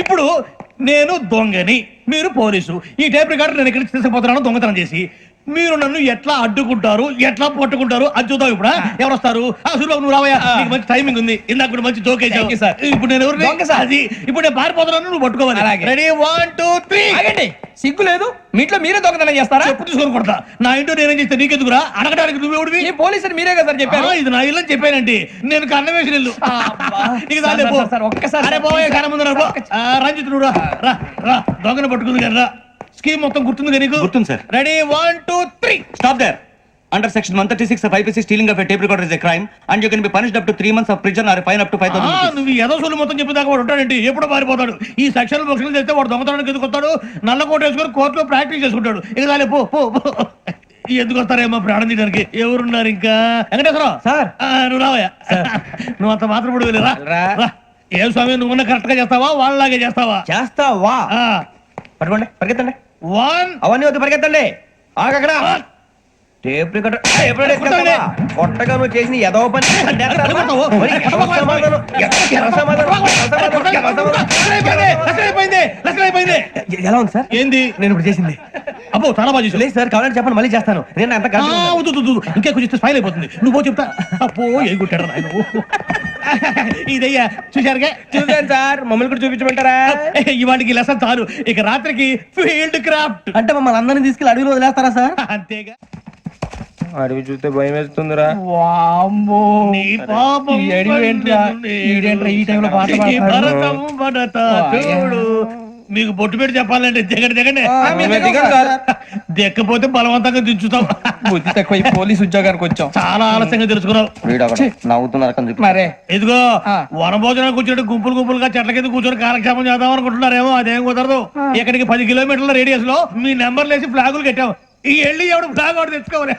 [SPEAKER 7] ఇప్పుడు నేను దొంగని, మీరు పోలీసు. ఈ టైప్ రికార్డు నేను ఎక్కడికి తీసుకుపోతున్నాను దొంగతనం చేసి. మీరు నన్ను ఎట్లా అడ్డుకుంటారు, ఎట్లా పట్టుకుంటారు అది చూద్దాం. ఇప్పుడు ఎవరు వస్తారు? సూరిబాబు నువ్వు రావయ్యా, నీకు మంచి టైమింగ్ ఉంది. ఇందాక కూడా మంచి జోక్ వేసావు సార్. ఇప్పుడు నేను ఎవరు? ఇప్పుడు నేను పారిపోతున్నాను, నువ్వు పట్టుకోవాలి. రెడీ 1 2 3.
[SPEAKER 5] సిగ్గు లేదు? మీ ఇంట్లో మీరే దొంగతనం చేస్తారా?
[SPEAKER 7] చెప్పు తీసుకొని కొడతా. నా ఇంట్లో నేనేం చేస్తే నీకెందుకురా? అడగడానికి నువ్వెవడివి?
[SPEAKER 5] పోలీసు అని మీరే కదా సార్ చెప్పారు.
[SPEAKER 7] ఇది నా ఇల్లు అని చెప్పానండి. నేను కన్నం వేసిన ఇల్లు.
[SPEAKER 5] ఒక్కసారి
[SPEAKER 7] రంజిత్ నువ్వు రా దొంగను పట్టుకుంది కదా. స్కీమ్ మొత్తం గుర్తుంది కదా నీకు?
[SPEAKER 1] గుర్తుంది sir.
[SPEAKER 7] Ready 1 2 3.
[SPEAKER 1] Stop there. Under section 136 of IPC, stealing of a tape recorder is a crime and you can be punished up to 3 months of prison or a fine up to 5,000 rupees.
[SPEAKER 7] నువ్వు ఏదో సొల్లు మొత్తం చెప్పేదాకా వాడు ఉంటాడండి. ఎప్పుడు పారిపోతాడు? ఈ సెక్షన్ బుక్స్లు చేస్తే వాడు దొంగతనానికి ఎందుకు వస్తాడు? నల్ల కోట వేసుకొని కోర్టులో ప్రాక్టీస్ చేసుకుంటాడు. ఇక చాలే పో. ఎందుకు వస్తారేమో ప్రాణం తీయడానికి. ఎవరున్నారు ఇంకా? వెంకటేశ్వరరావు సార్, నువ్వు రావయ్యా. నువ్వు అంత మాత్రం ఇప్పుడు వెళ్ళిరా. ఏ స్వామి నువ్వు కరెక్ట్ గా చేస్తావా వాళ్ళలాగే చేస్తావా?
[SPEAKER 1] చేస్తావా? పట్టుకోండి, పరిగెత్తండి.
[SPEAKER 7] 1
[SPEAKER 1] అవన్నీ వద్దు, పరిగెత్తండి. ఆగక్కడ టేప్ రికార్డర్ కొట్టగా నువ్వు చేసిన ఏదో పని. ఎలా ఉంది సార్?
[SPEAKER 7] ఏంది
[SPEAKER 1] నేను ఇప్పుడు చేసింది?
[SPEAKER 7] అబ్బో చాలా బాగా చేసావు.
[SPEAKER 1] లేదు సార్, కావాలంటే చెప్పండి, మళ్ళీ చేస్తాను. నేను అంత
[SPEAKER 7] ఇంకా కొంచెం స్మైల్ అయిపోతుంది. నువ్వు చెప్తా. అబ్బో ఏ కొట్టాడు నాయన. ఇదయ్యా చూశారుగా?
[SPEAKER 1] చూసాను సార్. మమ్మల్ని కూడా చూపించమంటారా?
[SPEAKER 7] ఇవాటికి లెసన్ చాలు. ఇక రాత్రికి ఫీల్డ్ క్రాఫ్ట్.
[SPEAKER 1] అంటే మమ్మల్ని అందరినీ తీసుకెళ్ళి అడవిలో వదిలేస్తారా సార్?
[SPEAKER 7] అంతేగా.
[SPEAKER 1] అడవి చూస్తే భయం వేస్తుందిరా.
[SPEAKER 7] నీ పాపం
[SPEAKER 5] ఈ టైంలో పాట
[SPEAKER 7] భరతము భరత చూడు. మీకు బొట్టు పెట్టి చెప్పాలంటే దిగండి. దిక్కపోతే బలవంతంగా దించుతాం.
[SPEAKER 5] బుద్ధి తక్కువ పోలీసు ఉద్యోగానికి వచ్చాం.
[SPEAKER 7] చాలా ఆలస్యంగా తెలుసుకున్నావు.
[SPEAKER 5] మరే
[SPEAKER 7] ఇదిగో వనభోజనానికి కూర్చొని గుంపులుగా చెట్ల కింద కూర్చొని కాలక్షేపం చేద్దాం అనుకుంటున్నారేమో. అదేం కుదరదు. ఇక్కడికి 10 కిలోమీటర్ల రేడియస్ లో మీ నెంబర్లు వేసి ఫ్లాగులు కట్టాం. ఈ వెళ్ళి ఎవడు ఫ్లాగ్ ఒకటి తెచ్చుకోవాలి.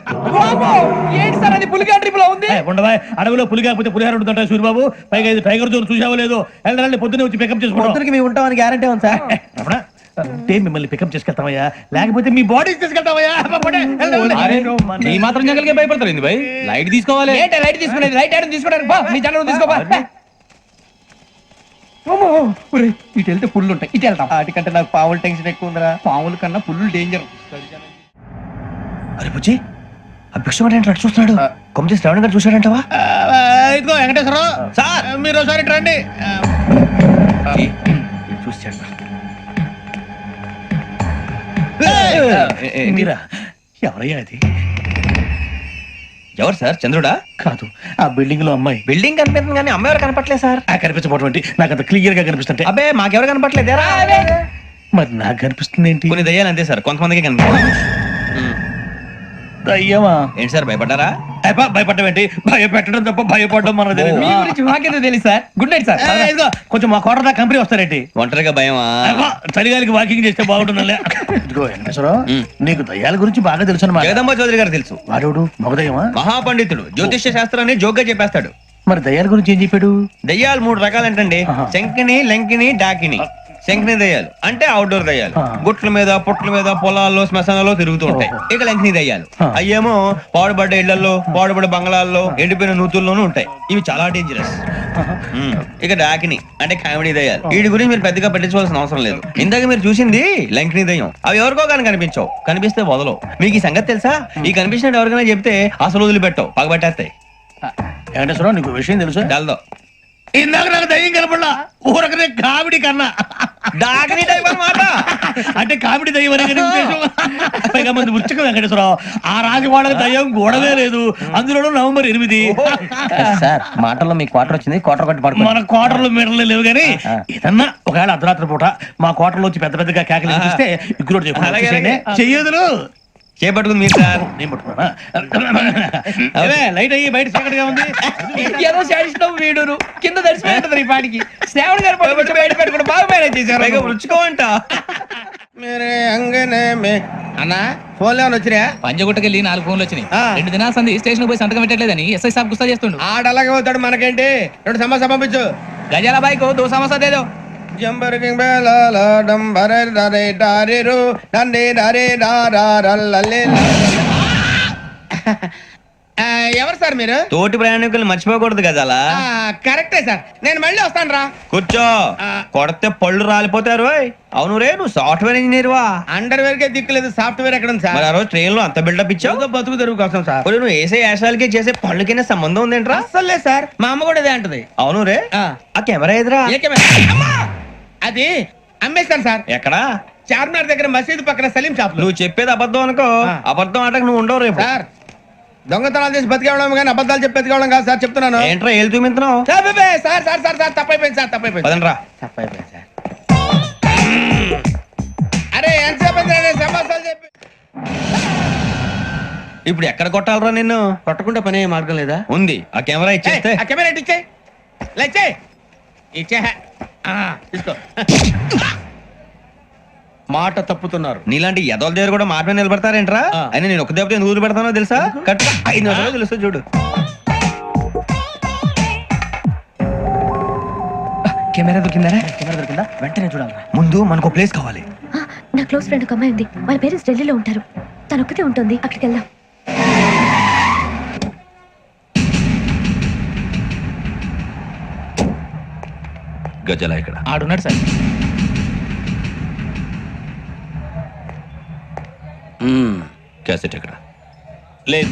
[SPEAKER 5] ఏంటి సార్ అది పులిగా ట్రిప్ ఉంది?
[SPEAKER 7] ఉండవా? అడవిలో పులి కాకపోతే పులిహార ఉంటుంటా సూరిబాబు. పైగా ఇది టైగర్ జోన్ చూసావో లేదో. వెళ్ళండి, పొద్దున్నే వచ్చి పికప్ చేసుకుంటాం.
[SPEAKER 1] మేము ఉంటామని గ్యారంటీ ఉంది సార్.
[SPEAKER 7] మిమ్మల్ని పికప్ చేసుకెళ్తామయ్యా, లేకపోతే మీ బాడీ తీసుకెళ్తామయ్యా.
[SPEAKER 9] ఈ మాత్రం జంగల్కే భయపడతారు భయ్. లైట్ తీసుకోవాలి.
[SPEAKER 5] లైట్ తీసుకునేది లైట్ ఐటమ్ తీసుకోవడానికి మీ జనం తీసుకోవా. ఇటు వెళ్తే పుల్లు ఉంటాయి, ఇటు వెళ్తాం.
[SPEAKER 1] వాటికంటే నాకు పావులు టెన్షన్ ఎక్కువ ఉందిరా.
[SPEAKER 5] పాముల కన్నా పుల్లు డేంజర్.
[SPEAKER 1] అరే బుజ్జి, ఆ భిక్షం ఏంటి చూస్తున్నాడు? కొమ్మ శ్రావణ్ గారు చూశాడంటవా?
[SPEAKER 7] ఇదిగో వెంకటేశ్వరరావు సార్, మీరు ఒకసారి రండి.
[SPEAKER 1] చూసాడు
[SPEAKER 7] మీరా? ఎవరయ్యా అది?
[SPEAKER 1] ఎవరు సార్ చంద్రుడా?
[SPEAKER 7] కాదు, ఆ బిల్డింగ్ లో అమ్మాయి.
[SPEAKER 1] బిల్డింగ్ కనిపిస్తుంది కానీ అమ్మ ఎవరు కనపట్లేదు సార్.
[SPEAKER 7] ఆ కనిపించబోటువంటి నాకు అంత క్లియర్ గా కనిపిస్తుంటే
[SPEAKER 1] అబ్బే మాకెవరు కనపట్లేదు.
[SPEAKER 7] మరి నాకు కనిపిస్తుంది ఏంటి?
[SPEAKER 1] కొన్ని దయ్యాలు అంతే సార్, కొంతమందికి కనిపిస్తుంది.
[SPEAKER 7] అయ్యమా
[SPEAKER 1] ఏంటి సార్ భయపడ్డారా?
[SPEAKER 7] భయపడడం ఏంటి? భయపెట్టడం తప్ప భయపడడం మనకు తెలియదు.
[SPEAKER 5] మీ గురించి మాకేదో తెలుసు సార్. Good night sir.
[SPEAKER 7] ఇదిగో, కొంచెం మా కోట దాకా కంపెనీ వస్తారేంటి?
[SPEAKER 1] ఒంటరిగా భయమా?
[SPEAKER 7] చలిగాలికి వాకింగ్ చేస్తే బాగుంటుందిలే. ఇదిగో వెంకటేశ్వరరావు, నీకు దయ్యాల గురించి బాగా తెలుసు అన్నమాట.
[SPEAKER 1] జగదంబ చౌదరి గారు తెలుసు.
[SPEAKER 7] వాడోడు మగదయ్యమా?
[SPEAKER 1] మహాపండితుడు, జ్యోతిష్య శాస్త్రాన్ని జోగ్గా చెప్పేస్తాడు.
[SPEAKER 7] మరి దయ్యాల గురించి ఏం చెప్పాడు?
[SPEAKER 1] దయ్యాలు 3 రకాలంటండి.
[SPEAKER 7] ఆహా.
[SPEAKER 1] శంకిని, లంకిని, డాకిని. శంకిని దయ్యాలు అంటే అవుట్డోర్ దయ్యాలు,
[SPEAKER 7] ఆ.
[SPEAKER 1] గుట్ల మీద పుట్ల మీద పొలాల్లో శ్మశానాల్లో తిరుగుతూ ఉంటాయి. ఇక లంకిని దయ్యాలు
[SPEAKER 7] ఆ.
[SPEAKER 1] అయ్యేమో పాడుబడ్డ ఇళ్లలో, పాడుబడ్డ బంగ్లాల్లో, ఎండిపోయిన నూతుల్లోనూ ఉంటాయి. ఇవి చాలా డేంజరస్. ఇక డాకిని అంటే కామెడీ దయ్యాలు. వీటి గురించి మీరు పెద్దగా పట్టించుకోవాల్సిన అవసరం లేదు. ఇందాక మీరు చూసింది లంకిని దయ్యం. అవి ఎవరికో కానీ కనిపించవు, కనిపిస్తే వదలవు. మీకు ఈ సంగతి తెలుసా? ఈ కనిపించినట్టు ఎవరికైనా చెప్తే అసలు వదిలిపెట్టవు, పగబట్టేస్తాయి.
[SPEAKER 7] వెంకటేశ్వరరావు, నీకు విషయం తెలుసు?
[SPEAKER 1] డల్దో
[SPEAKER 7] ఇందాక నాకు దయ్యం కనపడలా, ఊరకనే కామెడీ కన్నా.
[SPEAKER 1] డాకిని టైప్ అన్నమాట.
[SPEAKER 7] అంటే కామెడీ దయ్యం అనే కదా ఉద్దేశం. పైగా మంది ఉచ్చక వెంకటేశ్వరరావు, ఆ రాజవాడకి దయ్యం గోడవే లేదు, అందులోనూ నవంబర్ 8.
[SPEAKER 5] సార్ మాటల్లో మీ క్వార్టర్ వచ్చింది, క్వార్టర్ కొట్టి పడుకో.
[SPEAKER 7] మన కోటర్లు మీటర్లు లేవు కానీ ఏదన్నా ఒకవేళ అర్ధరాత్రి పూట మా కోటర్లో వచ్చి పెద్ద పెద్దగా కేకలు ఇస్తే ఇగ్గురు
[SPEAKER 1] అలాగే,
[SPEAKER 7] చెయ్యదులు
[SPEAKER 1] చేపట్టుకుంది మీరు సార్.
[SPEAKER 7] నేను పట్టుకున్నా. లైట్ అయ్యి బయట చీకటిగా ఉంది.
[SPEAKER 5] ఏదో శాడిస్తావు వీడును కింద దర్శనం ఈ పాటికి శ్రావణ గారు పట్టుబట్టి బయట పెట్టుకుంటే బాగా మేనేజ్ చేశారు.
[SPEAKER 1] పైగా రుచుకోవంట.
[SPEAKER 5] అన్నా ఫోన్ లో వచ్చినా
[SPEAKER 11] పంజగుట్టకెళ్ళి 4 ఫోన్లు వచ్చినాయి. 2 దినాల సంది స్టేషన్ పోయి సంతకం పెట్టలేదని ఎస్ఐ సాబ్ గుస్తా చేస్తుండు.
[SPEAKER 5] ఆడలాగే పోతాడు, మనకేంటి? 2 సమస్య పంపించు.
[SPEAKER 11] గజాల బైక్ 2 సమస్య దేదో.
[SPEAKER 5] ఎవరు సార్ మీరు?
[SPEAKER 1] తోటి ప్రయాణికులు మర్చిపోకూడదు కదా. అలా
[SPEAKER 5] కరెక్టే సార్, నేను మళ్ళీ వస్తాను రా.
[SPEAKER 1] కూర్చో, కొడితే పళ్ళు రాలిపోతారు. అవును రే, నువ్వు సాఫ్ట్వేర్ ఇంజనీర్ వా?
[SPEAKER 5] అండర్వేర్ కే దిక్కులేదు, సాఫ్ట్వేర్ ఎక్కడ ఉంది సార్?
[SPEAKER 1] మరి ఆ రోజు ట్రైన్ లో అంత బిల్డప్ ఇచ్చావు.
[SPEAKER 5] బతుకు తెరుగు కోసం సార్.
[SPEAKER 1] ఇప్పుడు నువ్వు వేసే యాశాలకి చేసే పళ్ళకైనా సంబంధం ఉందేంట్రా?
[SPEAKER 5] అస్సలు లేదు సార్, మా అమ్మ కూడా ఇదే అంటది.
[SPEAKER 1] అవును రే,
[SPEAKER 5] ఆ.
[SPEAKER 1] ఆ కెమెరా ఎదురా?
[SPEAKER 5] ఏ కెమెరా? అమ్మా! అది అమ్మేస్తాను సార్.
[SPEAKER 1] ఎక్కడా?
[SPEAKER 5] చార్మినార్ దగ్గర మసీదు పక్కన సలీం షాప్ లో.
[SPEAKER 1] నువ్వు చెప్పేది అబద్ధం అనుకో.
[SPEAKER 5] ఆ.
[SPEAKER 1] అబద్ధం ఆటకు నువ్వు ఉండవు రేపు.
[SPEAKER 5] సార్ దొంగతనాలు చేసి బతికేవడం కానీ అబద్ధాలు చెప్పి బతికేవడం కాదు సార్, చెప్తున్నాను.
[SPEAKER 1] ఏంట్రా ఏళ్ళు చూపించినావు?
[SPEAKER 5] Sir sir sir sir sir తప్పైపోయింది సార్, తప్పైపోయింది.
[SPEAKER 1] పదండ్రా.
[SPEAKER 5] తప్పైపోయింది సార్. అరే ఎంతసేపు సమాసాలు చెప్పి
[SPEAKER 1] ఇప్పుడు ఎక్కడ కొట్టాలరా నిన్ను?
[SPEAKER 5] కొట్టకుండా పనే మార్గం లేదా?
[SPEAKER 1] ఉంది, ఆ కెమెరా ఇచ్చేస్తే.
[SPEAKER 5] ఆ కెమెరా ఇచ్చే లేచే ఇచ్చే తీసుకో. మాట తప్పుతున్నారు.
[SPEAKER 1] నీలాంటి ఎదల దగ్గర కూడా మాట మీద నిలబడతారేంట్రా? అయినా నేను ఒక దెబ్బతో ఎందుకు పెడతానో తెలుసా? కరెక్ట్ 5 నిమిషాలు తెలుస్తా చూడు.
[SPEAKER 5] కెమెరా దొరికిందా?
[SPEAKER 7] కెమెరా దొరికిందా? వెంటనే చూడాలి.
[SPEAKER 1] ముందు మనకు ప్లేస్ కావాలి.
[SPEAKER 3] నా క్లోజ్ ఫ్రెండ్ ఒక అమ్మాయి ఉంది, వాళ్ళ పేరెంట్స్ ఢిల్లీలో ఉంటారు. తను ఒక్కతే ఉంటుంది, అక్కడికి వెళ్దాం.
[SPEAKER 1] గజల ఇక్కడ
[SPEAKER 11] ఆడున్నాడు సార్.
[SPEAKER 1] క్యాసెట్ ఎక్కడ? లేదు.